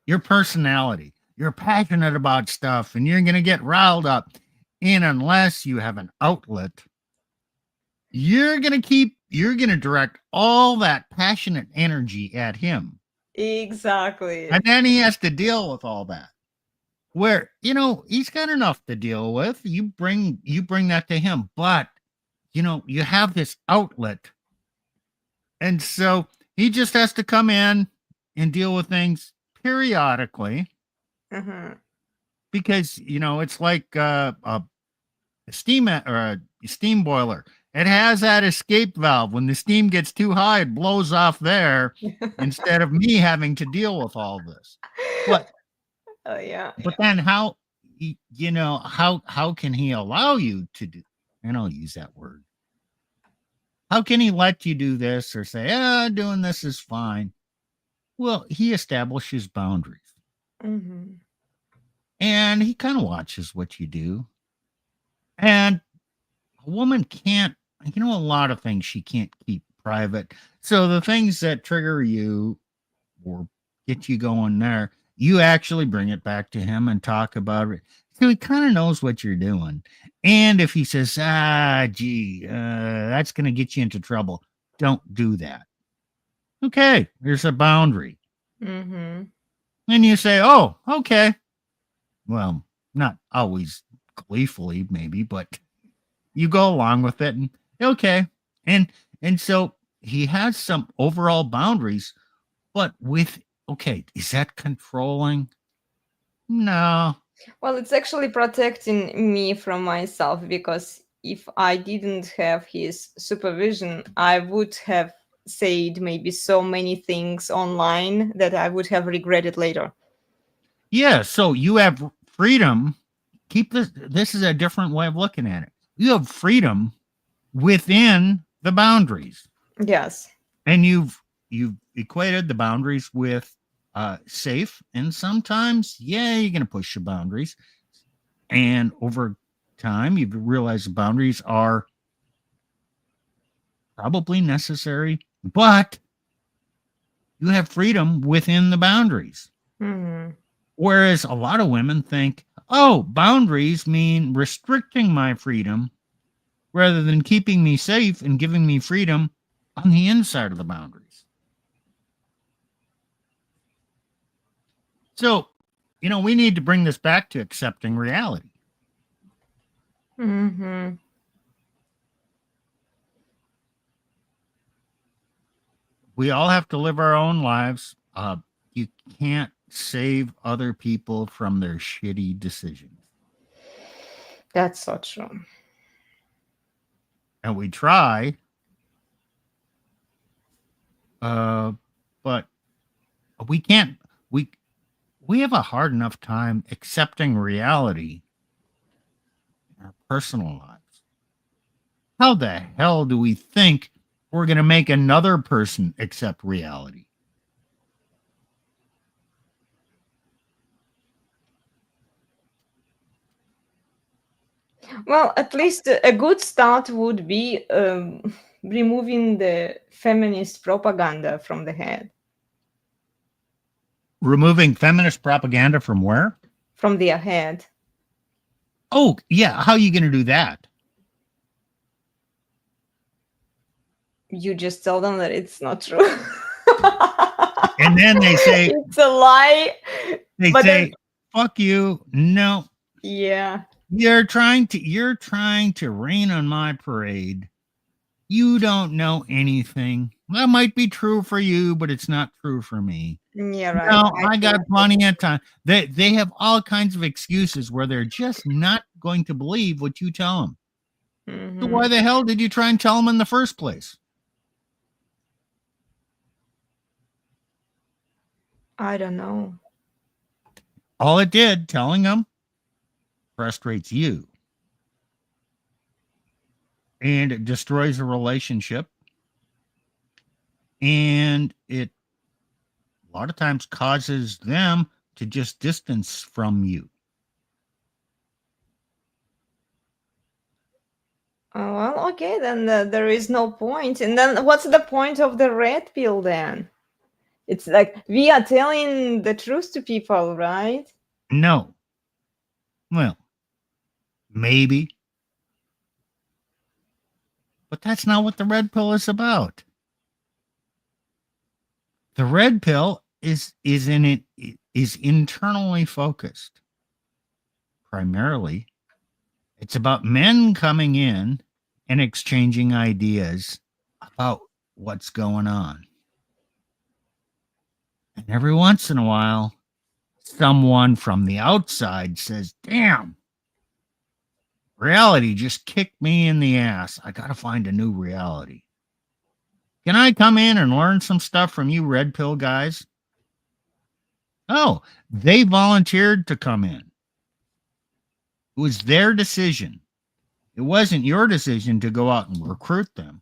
your personality. You're passionate about stuff and you're going to get riled up. And unless you have an outlet, you're going to direct all that passionate energy at him. Exactly. And then he has to deal with all that. Where, he's got enough to deal with. You bring that to him, but you have this outlet. And so he just has to come in and deal with things periodically. Uh-huh. Because, it's like a steam or a steam boiler. It has that escape valve. When the steam gets too high, it blows off there instead of me having to deal with all this. But Yeah. But then how can he allow you to do, and I'll use that word. How can he let you do this or say, doing this is fine? Well, he establishes boundaries. Mm-hmm. And he kind of watches what you do. And a woman can't, a lot of things she can't keep private. So the things that trigger you or get you going there, you actually bring it back to him and talk about it. So he kind of knows what you're doing. And if he says, that's going to get you into trouble, don't do that. Okay, there's a boundary. Mm-hmm. And you say, oh, okay. Well, not always gleefully, maybe, but you go along with it and okay. And so he has some overall boundaries, but is that controlling? No. Well, it's actually protecting me from myself, because if I didn't have his supervision, I would have said maybe so many things online that I would have regretted later. Yeah, so you have freedom. Keep this is a different way of looking at it. You have freedom within the boundaries. Yes. And you've equated the boundaries with safe, and sometimes you're going to push your boundaries, and over time you've realized the boundaries are probably necessary, but you have freedom within the boundaries. Mm-hmm. Whereas a lot of women think, Oh, boundaries mean restricting my freedom rather than keeping me safe and giving me freedom on the inside of the boundaries. So, we need to bring this back to accepting reality. Mm-hmm. We all have to live our own lives. You can't save other people from their shitty decisions. That's so true. And we try, but we can't. We have a hard enough time accepting reality in our personal lives. How the hell do we think we're going to make another person accept reality? Well, at least a good start would be removing the feminist propaganda from the head, Removing feminist propaganda from where? from their head. Oh, yeah. How are you going to do that? You just tell them that it's not true. And then they say, it's a lie. But then, fuck you. No, yeah. you're trying to rain on my parade. You don't know anything. That might be true for you, but it's not true for me. Yeah, right. No, I got plenty of time. They have all kinds of excuses where they're just not going to believe what you tell them. Mm-hmm. So why the hell did you try and tell them in the first place? I don't know. All it did, telling them, frustrates you. And it destroys a relationship. And it a lot of times causes them to just distance from you. Oh, well, okay, then there is no point. And then what's the point of the red pill then? It's like we are telling the truth to people, right? No. Well, maybe. But that's not what the red pill is about. The red pill is internally focused. Primarily, it's about men coming in and exchanging ideas about what's going on. And every once in a while, someone from the outside says, damn, reality just kicked me in the ass. I got to find a new reality. Can I come in and learn some stuff from you red pill guys? Oh, they volunteered to come in. It was their decision. It wasn't your decision to go out and recruit them.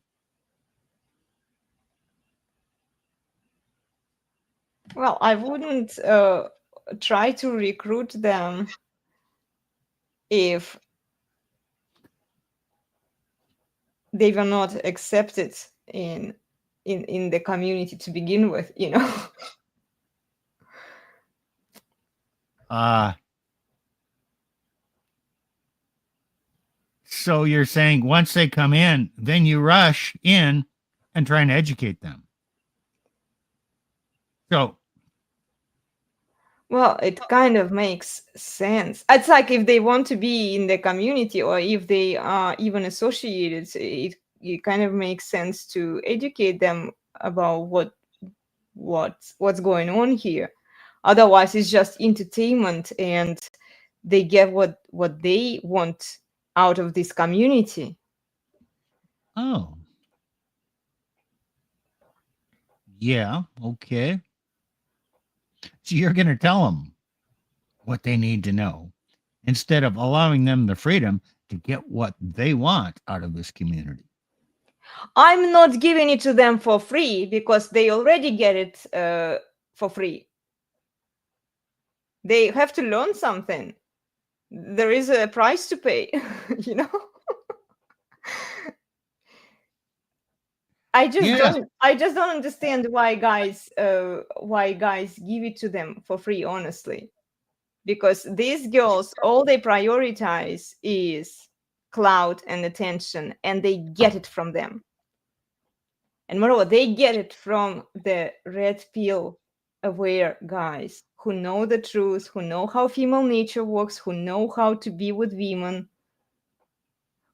Well, I wouldn't try to recruit them if they were not accepted in the community to begin with, So you're saying once they come in, then you rush in and try and educate them. So, well, it kind of makes sense. It's like if they want to be in the community or if they are even associated, it kind of makes sense to educate them about what's going on here. Otherwise, it's just entertainment and they get what they want out of this community. oh. Yeah, okay. So you're going to tell them what they need to know instead of allowing them the freedom to get what they want out of this community. I'm not giving it to them for free because they already get it for free. They have to learn something. There is a price to pay, I just don't understand why guys give it to them for free, honestly. because these girls, all they prioritize is clout and attention, and they get it from them. And moreover, they get it from the red pill aware guys who know the truth, who know how female nature works, who know how to be with women,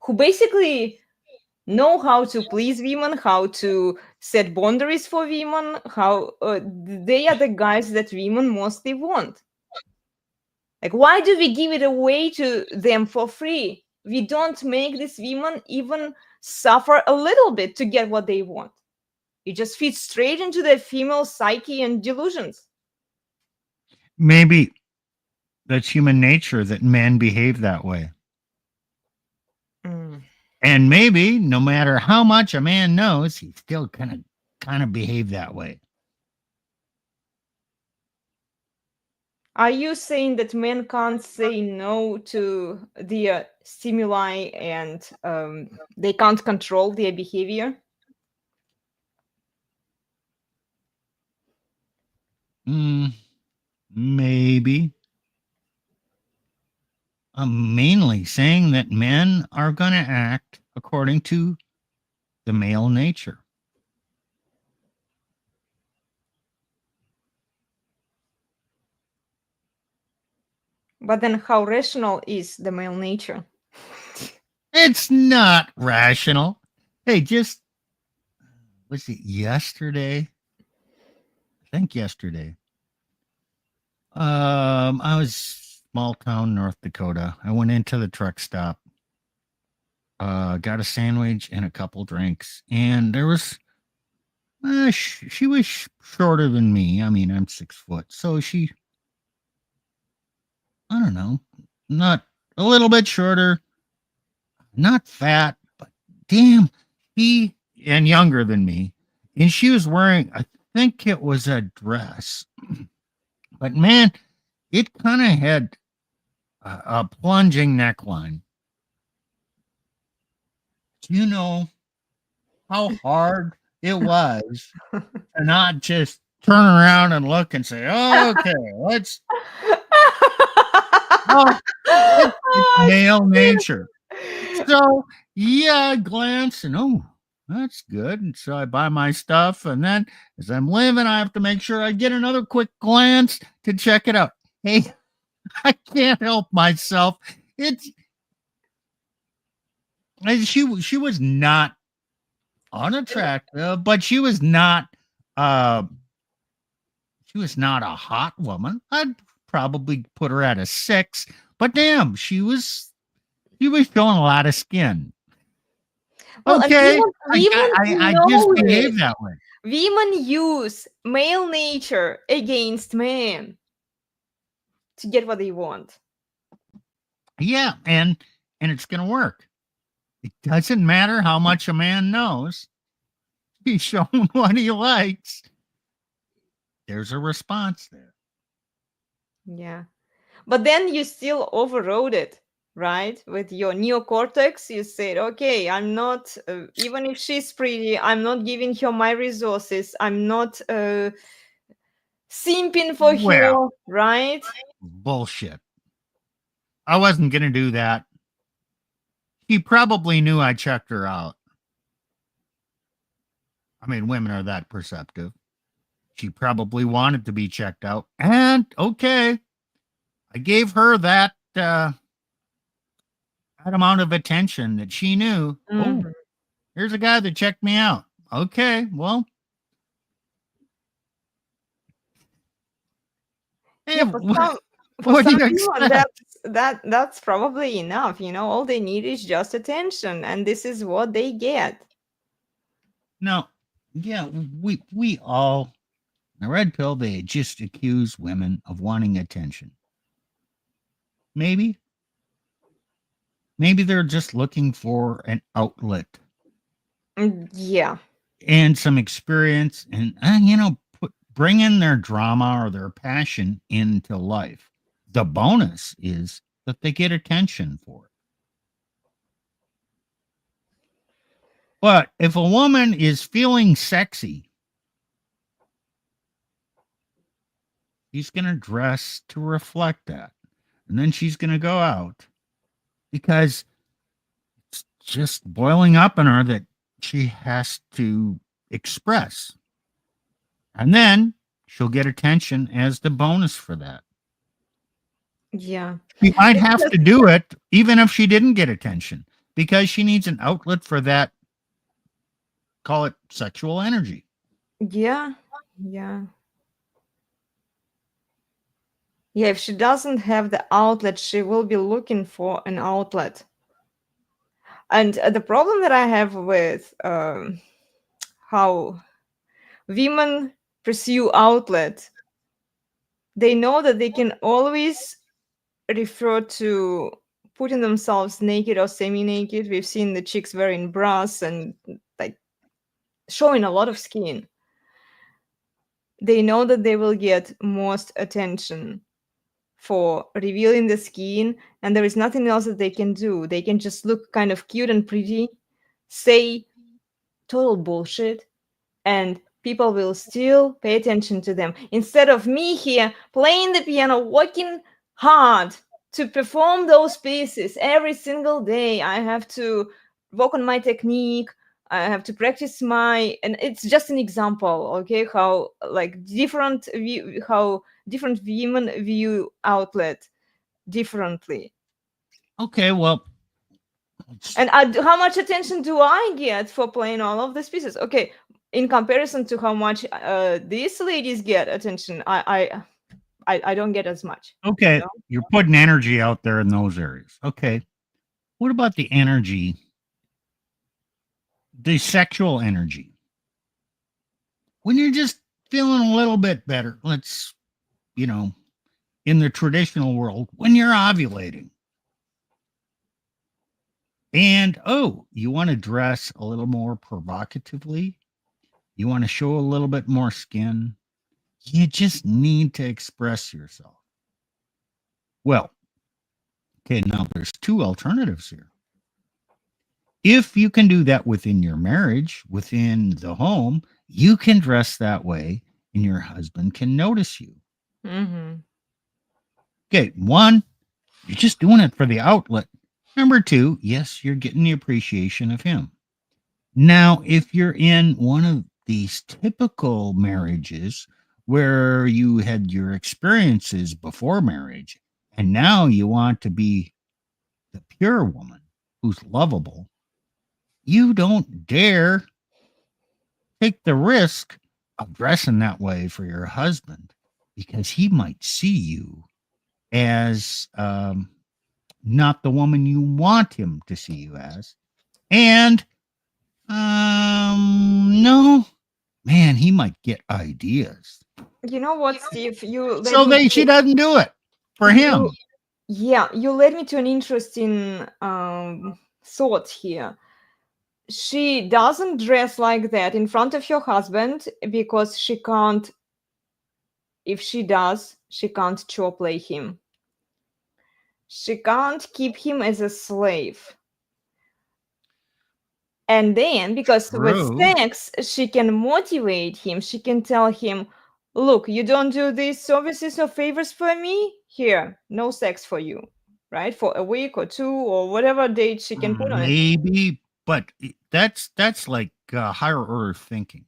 who basically know how to please women, how to set boundaries for women, how they are the guys that women mostly want. Like, why do we give it away to them for free? We don't make these women even suffer a little bit to get what they want. It just feeds straight into their female psyche and delusions. Maybe that's human nature that men behave that way. And maybe no matter how much a man knows, he still kind of behave that way. Are you saying that men can't say no to their stimuli and they can't control their behavior? Maybe. I'm mainly saying that men are going to act according to the male nature. But then how rational is the male nature? It's not rational. Hey, was it yesterday? I think yesterday. I was small town, North Dakota. I went into the truck stop, got a sandwich and a couple drinks, and there was, she was shorter than me. I mean, I'm 6 foot, so she, I don't know, not a little bit shorter, not fat, but damn, and younger than me, and she was wearing, I think it was a dress, but man, it kind of had a plunging neckline. Do you know how hard it was to not just turn around and look and say, oh, okay, let's. Oh, it's male nature. So, yeah, I glance and, oh, that's good. And so I buy my stuff. And then as I'm leaving, I have to make sure I get another quick glance to check it out. Hey, I can't help myself. She was not unattractive, but she was not a hot woman. I'd probably put her at a 6, but damn, she was showing a lot of skin. Well, okay, women I just behave that way. Women use male nature against men to get what they want. Yeah, and it's going to work. It doesn't matter how much a man knows. He's shown what he likes. There's a response there. Yeah. But then you still overrode it, right? With your neocortex, you said, okay, I'm not, even if she's pretty, I'm not giving her my resources. I'm not simping for her, right? Bullshit. I wasn't going to do that. He probably knew I checked her out. I mean, women are that perceptive. She probably wanted to be checked out. And, okay, I gave her that amount of attention that she knew. Oh, here's a guy that checked me out. Okay, well. Yeah, what do you expect? That's probably enough. All they need is just attention, and this is what they get. No, yeah, we all, the red pill, they just accuse women of wanting attention. Maybe they're just looking for an outlet. Yeah. And some experience, and bring in their drama or their passion into life. The bonus is that they get attention for it. But if a woman is feeling sexy, she's going to dress to reflect that. and then she's going to go out because it's just boiling up in her that she has to express. And then she'll get attention as the bonus for that. Yeah. She might have to do it even if she didn't get attention because she needs an outlet for that, call it sexual energy. Yeah. Yeah. Yeah, if she doesn't have the outlet, she will be looking for an outlet. And the problem that I have with how women pursue outlet, they know that they can always refer to putting themselves naked or semi-naked. We've seen the chicks wearing bras and like showing a lot of skin. They know that they will get most attention for revealing the skin, and there is nothing else that they can do. They can just look kind of cute and pretty, say total bullshit, and people will still pay attention to them. Instead of me here playing the piano, working hard to perform those pieces every single day, I have to work on my technique. I have to practice and it's just an example, okay? How like how different women view outlet differently. Okay, well, And how much attention do I get for playing all of these pieces? Okay, in comparison to how much these ladies get attention, I don't get as much. okay, You know? you're putting energy out there in those areas. Okay, what about the energy, the sexual energy? When you're just feeling a little bit better, let's, in the traditional world, when you're ovulating, and you want to dress a little more provocatively, you want to show a little bit more skin, you just need to express yourself. Well, okay, now there's two alternatives here. If you can do that within your marriage, within the home, you can dress that way and your husband can notice you. Mm-hmm. Okay, one, you're just doing it for the outlet. Number two, yes, you're getting the appreciation of him. Now, if you're in one of these typical marriages where you had your experiences before marriage, and now you want to be the pure woman who's lovable, you don't dare take the risk of dressing that way for your husband because he might see you as not the woman you want him to see you as. And no, man, he might get ideas. You know what, Steve? She doesn't do it for him. Yeah, you led me to an interesting thought here. She doesn't dress like that in front of her husband because she can't. If she does, she can't chop play him. She can't keep him as a slave. And then, because with sex, she can motivate him. She can tell him, look, you don't do these services or favors for me? Here, no sex for you, right? For a week or two or whatever date she can put on it. Maybe, but that's like higher order thinking.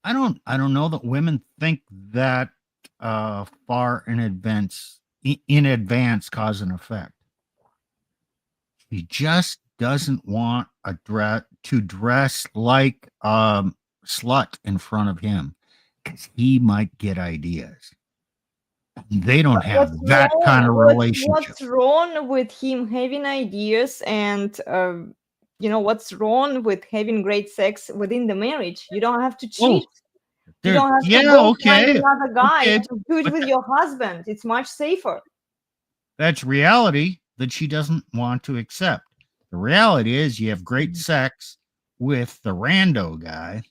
I don't know that women think that far in advance, cause and effect. She just doesn't want to dress like slut in front of him because he might get ideas. They don't have that kind of relationship. What's wrong with him having ideas and what's wrong with having great sex within the marriage? You don't have to cheat. You don't have to go find another guy to do it with your husband. It's much safer. That's reality that she doesn't want to accept. The reality is you have great sex with the rando guy,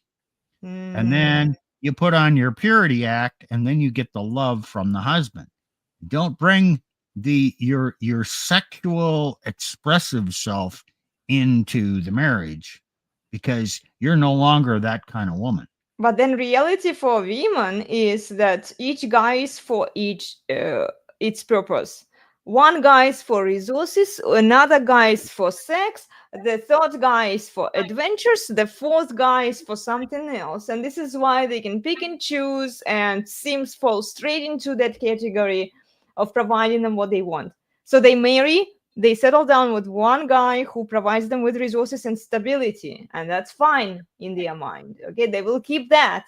and then you put on your purity act, and then you get the love from the husband. Don't bring your sexual expressive self into the marriage because you're no longer that kind of woman. But then reality for women is that each guy is for its purpose. One guy is for resources, another guy is for sex, the third guy is for adventures, the fourth guy is for something else. And this is why they can pick and choose and seems fall straight into that category of providing them what they want. So they marry, they settle down with one guy who provides them with resources and stability, and that's fine in their mind. Okay, they will keep that,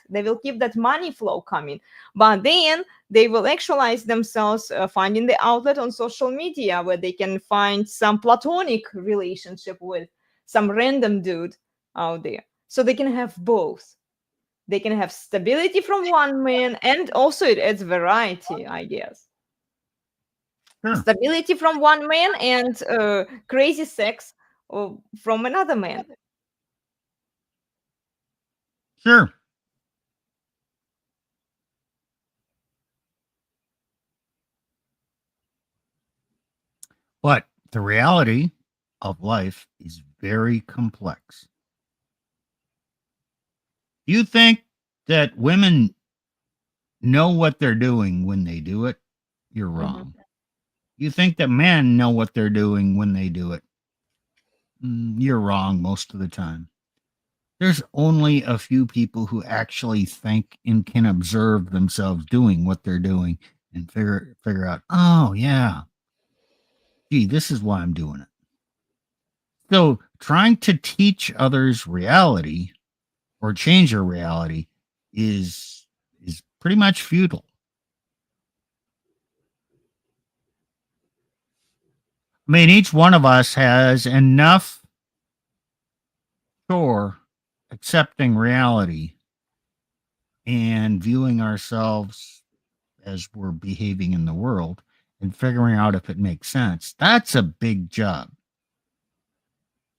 money flow coming, but then they will actualize themselves, finding the outlet on social media where they can find some platonic relationship with some random dude out there, so they can have both. They can have stability from one man, and also it adds variety, I guess. Sure. Stability from one man and crazy sex from another man. Sure. But the reality of life is very complex. You think that women know what they're doing when they do it? You're wrong. You think that men know what they're doing when they do it? You're wrong most of the time. There's only a few people who actually think and can observe themselves doing what they're doing and figure out, oh yeah, gee, this is why I'm doing it. So trying to teach others reality or change their reality is pretty much futile. I mean, each one of us has enough for accepting reality and viewing ourselves as we're behaving in the world and figuring out if it makes sense. That's a big job.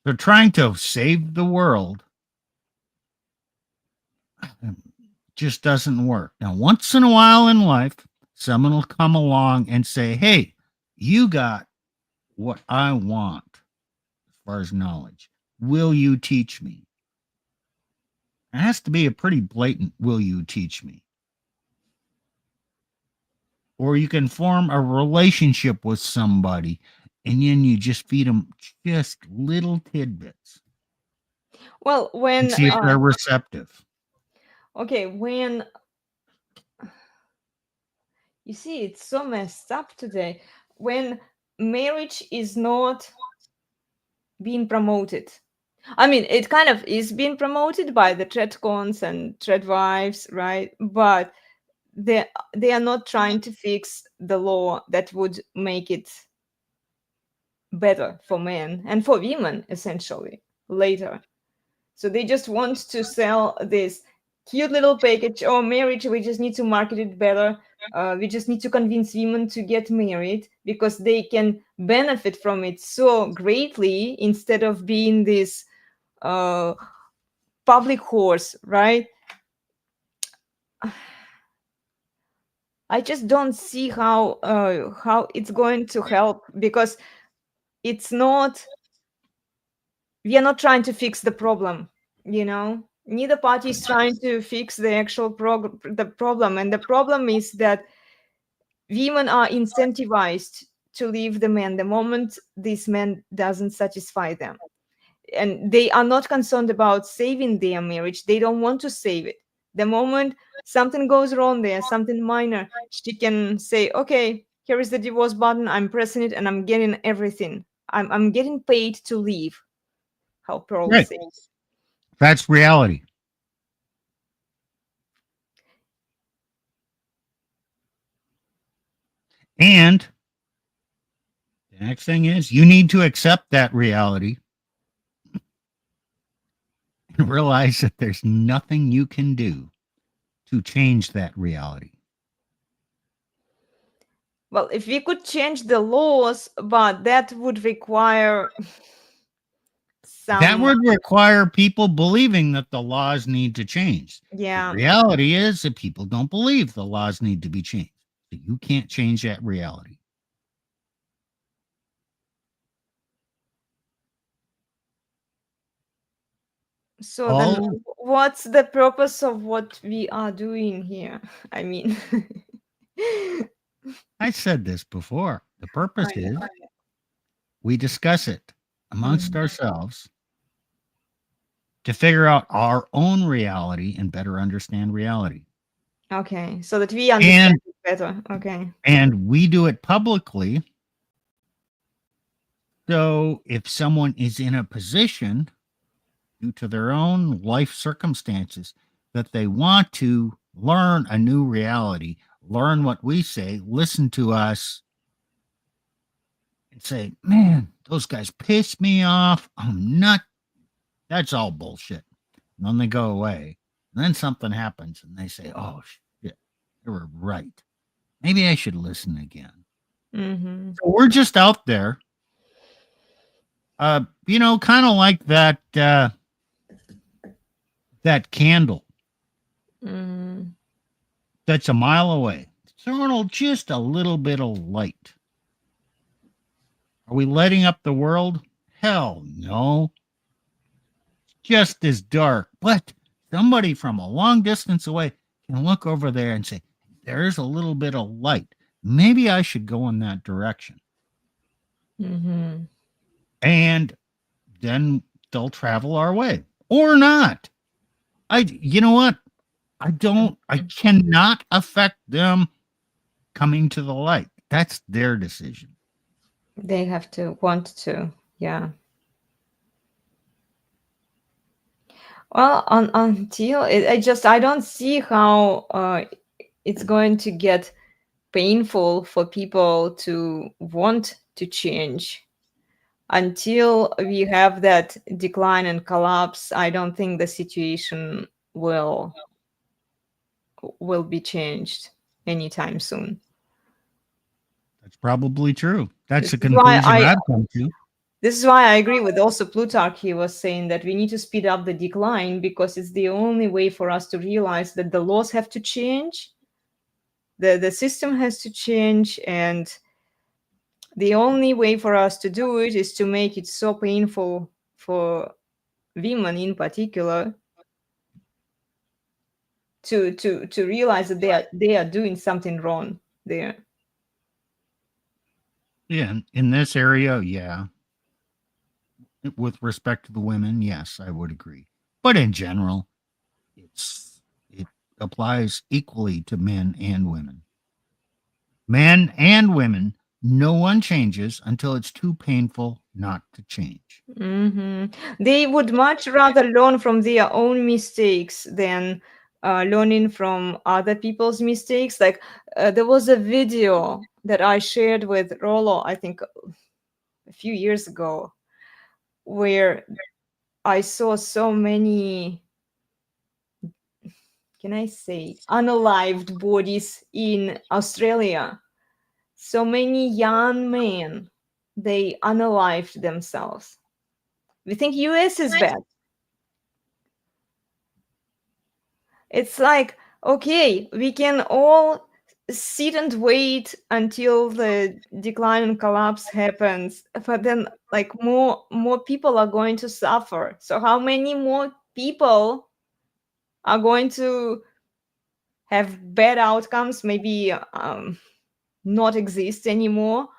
So trying to save the world just doesn't work. Now, once in a while in life, someone will come along and say, hey, you got what I want as far as knowledge. Will you teach me? It has to be a pretty blatant, will you teach me? Or you can form a relationship with somebody and then you just feed them just little tidbits Well, when and see if they're receptive. okay, when you see, it's so messed up today. When marriage is not being promoted. I mean, it kind of is being promoted by the tradcons and tradwives, right? But they are not trying to fix the law that would make it better for men and for women, essentially, later. So they just want to sell this cute little package. Oh, marriage, we just need to market it better. We just need to convince women to get married because they can benefit from it so greatly instead of being this public horse, right? I just don't see how it's going to help, because it's not. We are not trying to fix the problem, you know. Neither party is trying to fix the actual the problem, and the problem is that women are incentivized to leave the man the moment this man doesn't satisfy them, and they are not concerned about saving their marriage. They don't want to save it. The moment something goes wrong there, something minor, she can say, okay, here is the divorce button, I'm pressing it, and I'm getting everything. I'm getting paid to leave, how Pearl Right. says. That's reality. And the next thing is you need to accept that reality and realize that there's nothing you can do to change that reality. Well, if we could change the laws, but that would require That some, would require people believing that the laws need to change. yeah. The reality is that people don't believe the laws need to be changed. So you can't change that reality. So then, Oh, what's the purpose of what we are doing here? I mean, I said this before. The purpose I is know. we discuss it amongst Mhm. ourselves to figure out our own reality and better understand reality. Okay, so that we understand And it better. Okay. we do it publicly. So if someone is in a position due to their own life circumstances that they want to learn a new reality, learn what we say, listen to us, and say, man, those guys piss me off. I'm not, that's all bullshit. And then they go away. And then something happens and they say, oh, shit, they were right. Maybe I should listen again. Mm-hmm. So we're just out there, kind of like that candle Mm-hmm. that's a mile away. Throwing just a little bit of light. Are we lighting up the world? Hell no. Just as dark. But somebody from a long distance away can look over there and say, there's a little bit of light. Maybe I should go in that direction. Mm-hmm. And then they'll travel our way or not. You know what? I cannot affect them coming to the light. That's their decision. They have to want to. Yeah. Well, until I don't see how it's going to get painful for people to want to change. Until we have that decline and collapse, I don't think the situation will be changed anytime soon. That's probably true. That's the This is why conclusion I've come to. This is why I agree with also Plutarch. He was saying that we need to speed up the decline because it's the only way for us to realize that the laws have to change, the system has to change, and the only way for us to do it is to make it so painful for women in particular to realize that they are doing something wrong there. Yeah, in this area, yeah. With respect to the women, yes, I would agree. But in general, it applies equally to men and women. Men and women, no one changes until it's too painful not to change. Hmm. They would much rather learn from their own mistakes than learning from other people's mistakes. Like there was a video that I shared with Rolo, I think a few years ago, where I saw so many, can I say, unalived bodies in Australia. So many young men, they unalived themselves. We think US is bad. It's like, okay, we can all sit and wait until the decline and collapse happens, but then like more people are going to suffer. So how many more people are going to have bad outcomes, maybe not exist anymore,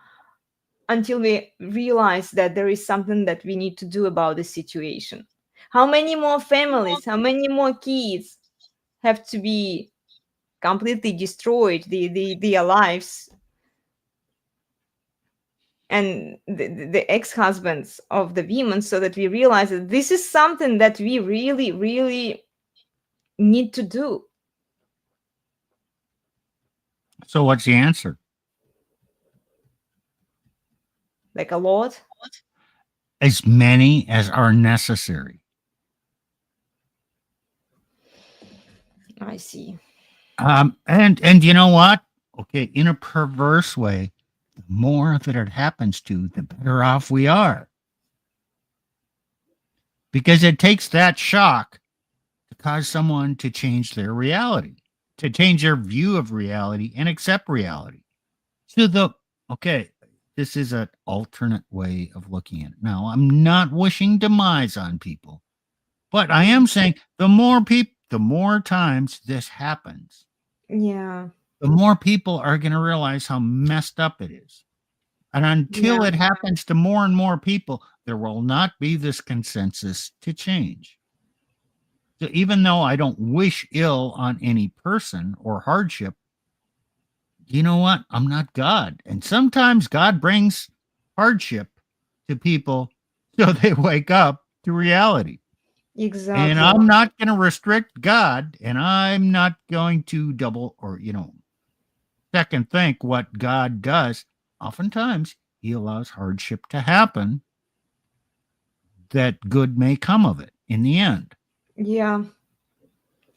until we realize that there is something that we need to do about the situation? How many more families, how many more kids have to be completely destroyed, their lives, and the ex-husbands of the women, so that we realize that this is something that we really really need to do? So what's the answer? Like a lot. As many as are necessary. I see. And you know what? Okay, in a perverse way, the more that it happens to, the better off we are. Because it takes that shock to cause someone to change their reality, to change their view of reality and accept reality. So okay, this is an alternate way of looking at it. Now, I'm not wishing demise on people, But I am saying the more times this happens, Yeah. the more people are going to realize how messed up it is. And until Yeah. it happens to more and more people, there will not be this consensus to change. So even though I don't wish ill on any person or hardship, you know what? I'm not God. And sometimes God brings hardship to people so they wake up to reality. And Exactly. I'm not going to restrict God, and I'm not going to double or, second think what God does. Oftentimes, he allows hardship to happen that good may come of it in the end. Yeah.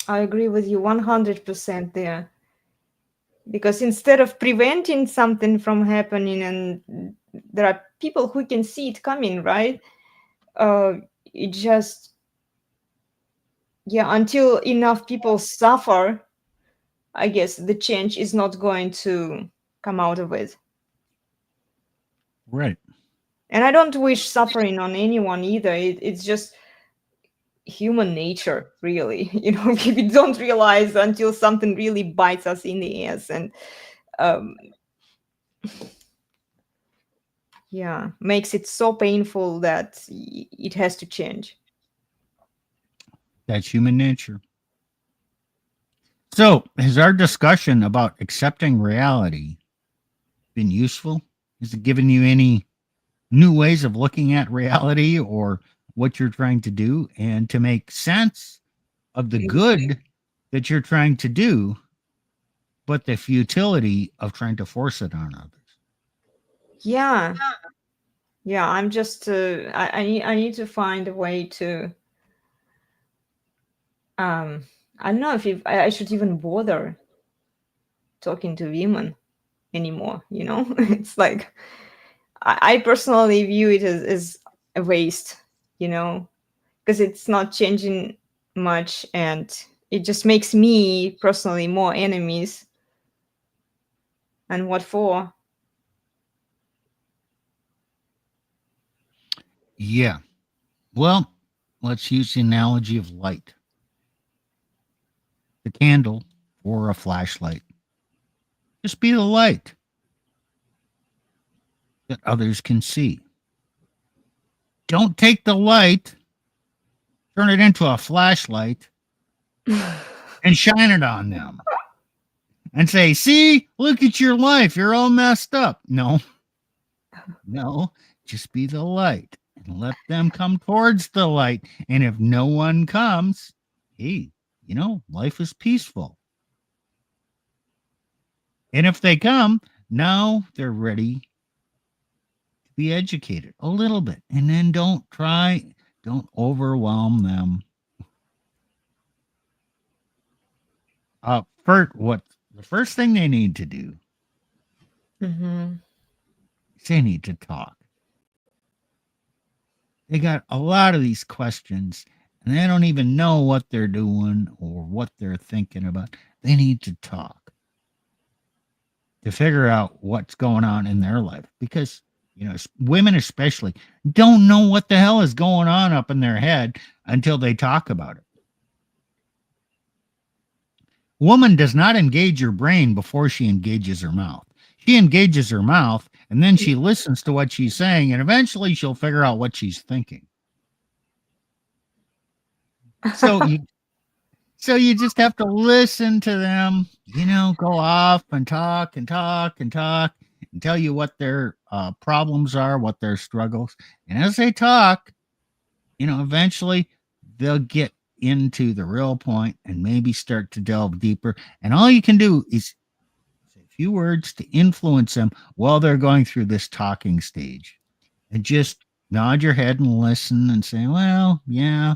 I agree with you 100% there. Because instead of preventing something from happening, and there are people who can see it coming, right? It just, yeah, until enough people suffer, I guess the change is not going to come out of it. Right. And I don't wish suffering on anyone either. It's just human nature, really. We don't realize until something really bites us in the ass and um, yeah, makes it so painful that it has to change. That's human nature. So, has our discussion about accepting reality been useful? Has it given you any new ways of looking at reality or what you're trying to do and to make sense of the good that you're trying to do, but the futility of trying to force it on others? Yeah, yeah. I'm just. I need to find a way to. I don't know if I should even bother talking to women anymore. It's like I personally view it as a waste. Because it's not changing much, and it just makes me personally more enemies. And what for? Yeah. Well, let's use the analogy of light, the candle or a flashlight. Just be the light that others can see. Don't take the light, turn it into a flashlight, and shine it on them and say, see, look at your life. You're all messed up. No, no, just be the light and let them come towards the light. And if no one comes, hey, life is peaceful. And if they come, now they're ready to be educated a little bit. And then don't overwhelm them. The first thing they need to do Mm-hmm. is they need to talk. They got a lot of these questions and they don't even know what they're doing or what they're thinking about. They need to talk to figure out what's going on in their life because, women especially don't know what the hell is going on up in their head until they talk about it. Woman does not engage her brain before she engages her mouth. She engages her mouth and then she listens to what she's saying and eventually she'll figure out what she's thinking. So you just have to listen to them, go off and talk and talk and talk and tell you what their problems are, what their struggles. And as they talk, eventually they'll get into the real point and maybe start to delve deeper. And all you can do is say a few words to influence them while they're going through this talking stage. And just nod your head and listen and say, well, yeah.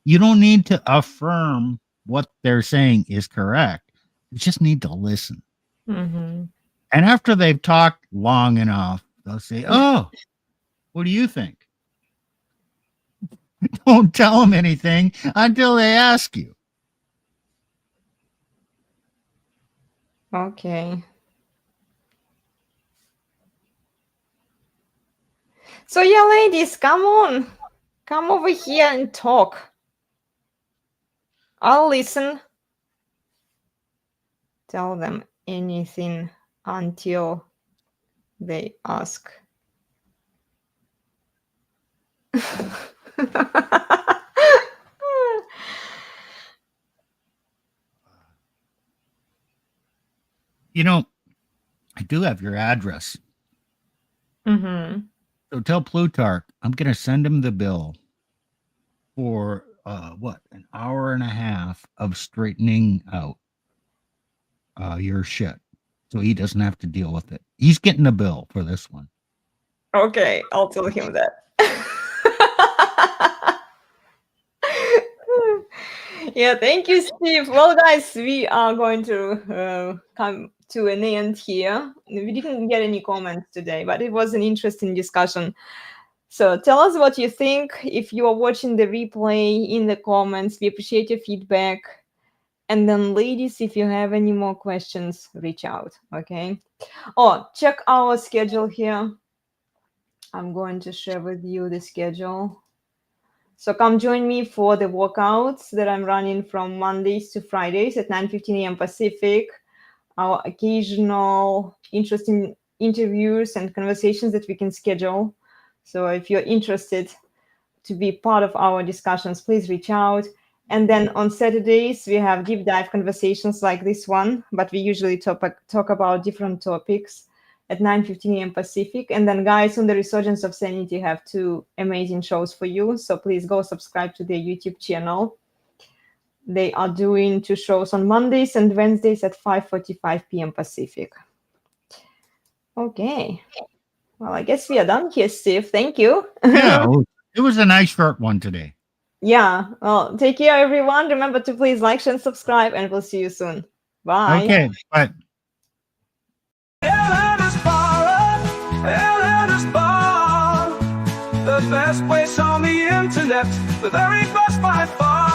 You don't need to affirm what they're saying is correct. You just need to listen. Mm-hmm. And after they've talked long enough, they'll say, oh, what do you think? Don't tell them anything until they ask you. Okay. So yeah, ladies, come on. Come over here and talk. I'll listen. Tell them anything until they ask. You know, I do have your address. Mm-hmm. So tell Plutarch I'm going to send him the bill for an hour and a half of straightening out your shit, so he doesn't have to deal with it. He's getting a bill for this one. Okay, I'll tell him that. Yeah, thank you, Steve. Well, guys, we are going to come to an end here. We didn't get any comments today, but it was an interesting discussion. So tell us what you think. If you are watching the replay, in the comments, we appreciate your feedback. And then, ladies, if you have any more questions, reach out. Okay. Oh, check our schedule here. I'm going to share with you the schedule. So come join me for the workouts that I'm running from Mondays to Fridays at 9:15 a.m. Pacific. Our occasional interesting interviews and conversations that we can schedule. So if you're interested to be part of our discussions, please reach out. And then on Saturdays, we have deep dive conversations like this one, but we usually talk about different topics at 9:15 a.m. Pacific. And then guys on the Resurgence of Sanity have 2 amazing shows for you. So please go subscribe to their YouTube channel. They are doing 2 shows on Mondays and Wednesdays at 5:45 p.m. Pacific. Okay. Well, I guess we are done here, Steve. Thank you. Yeah, it was a nice short one today. Yeah. Well, take care, everyone. Remember to please like, share, and subscribe, and we'll see you soon. Bye. Okay, but Elena's Barre, Elena's Barre, the best place on the internet, the very best by far.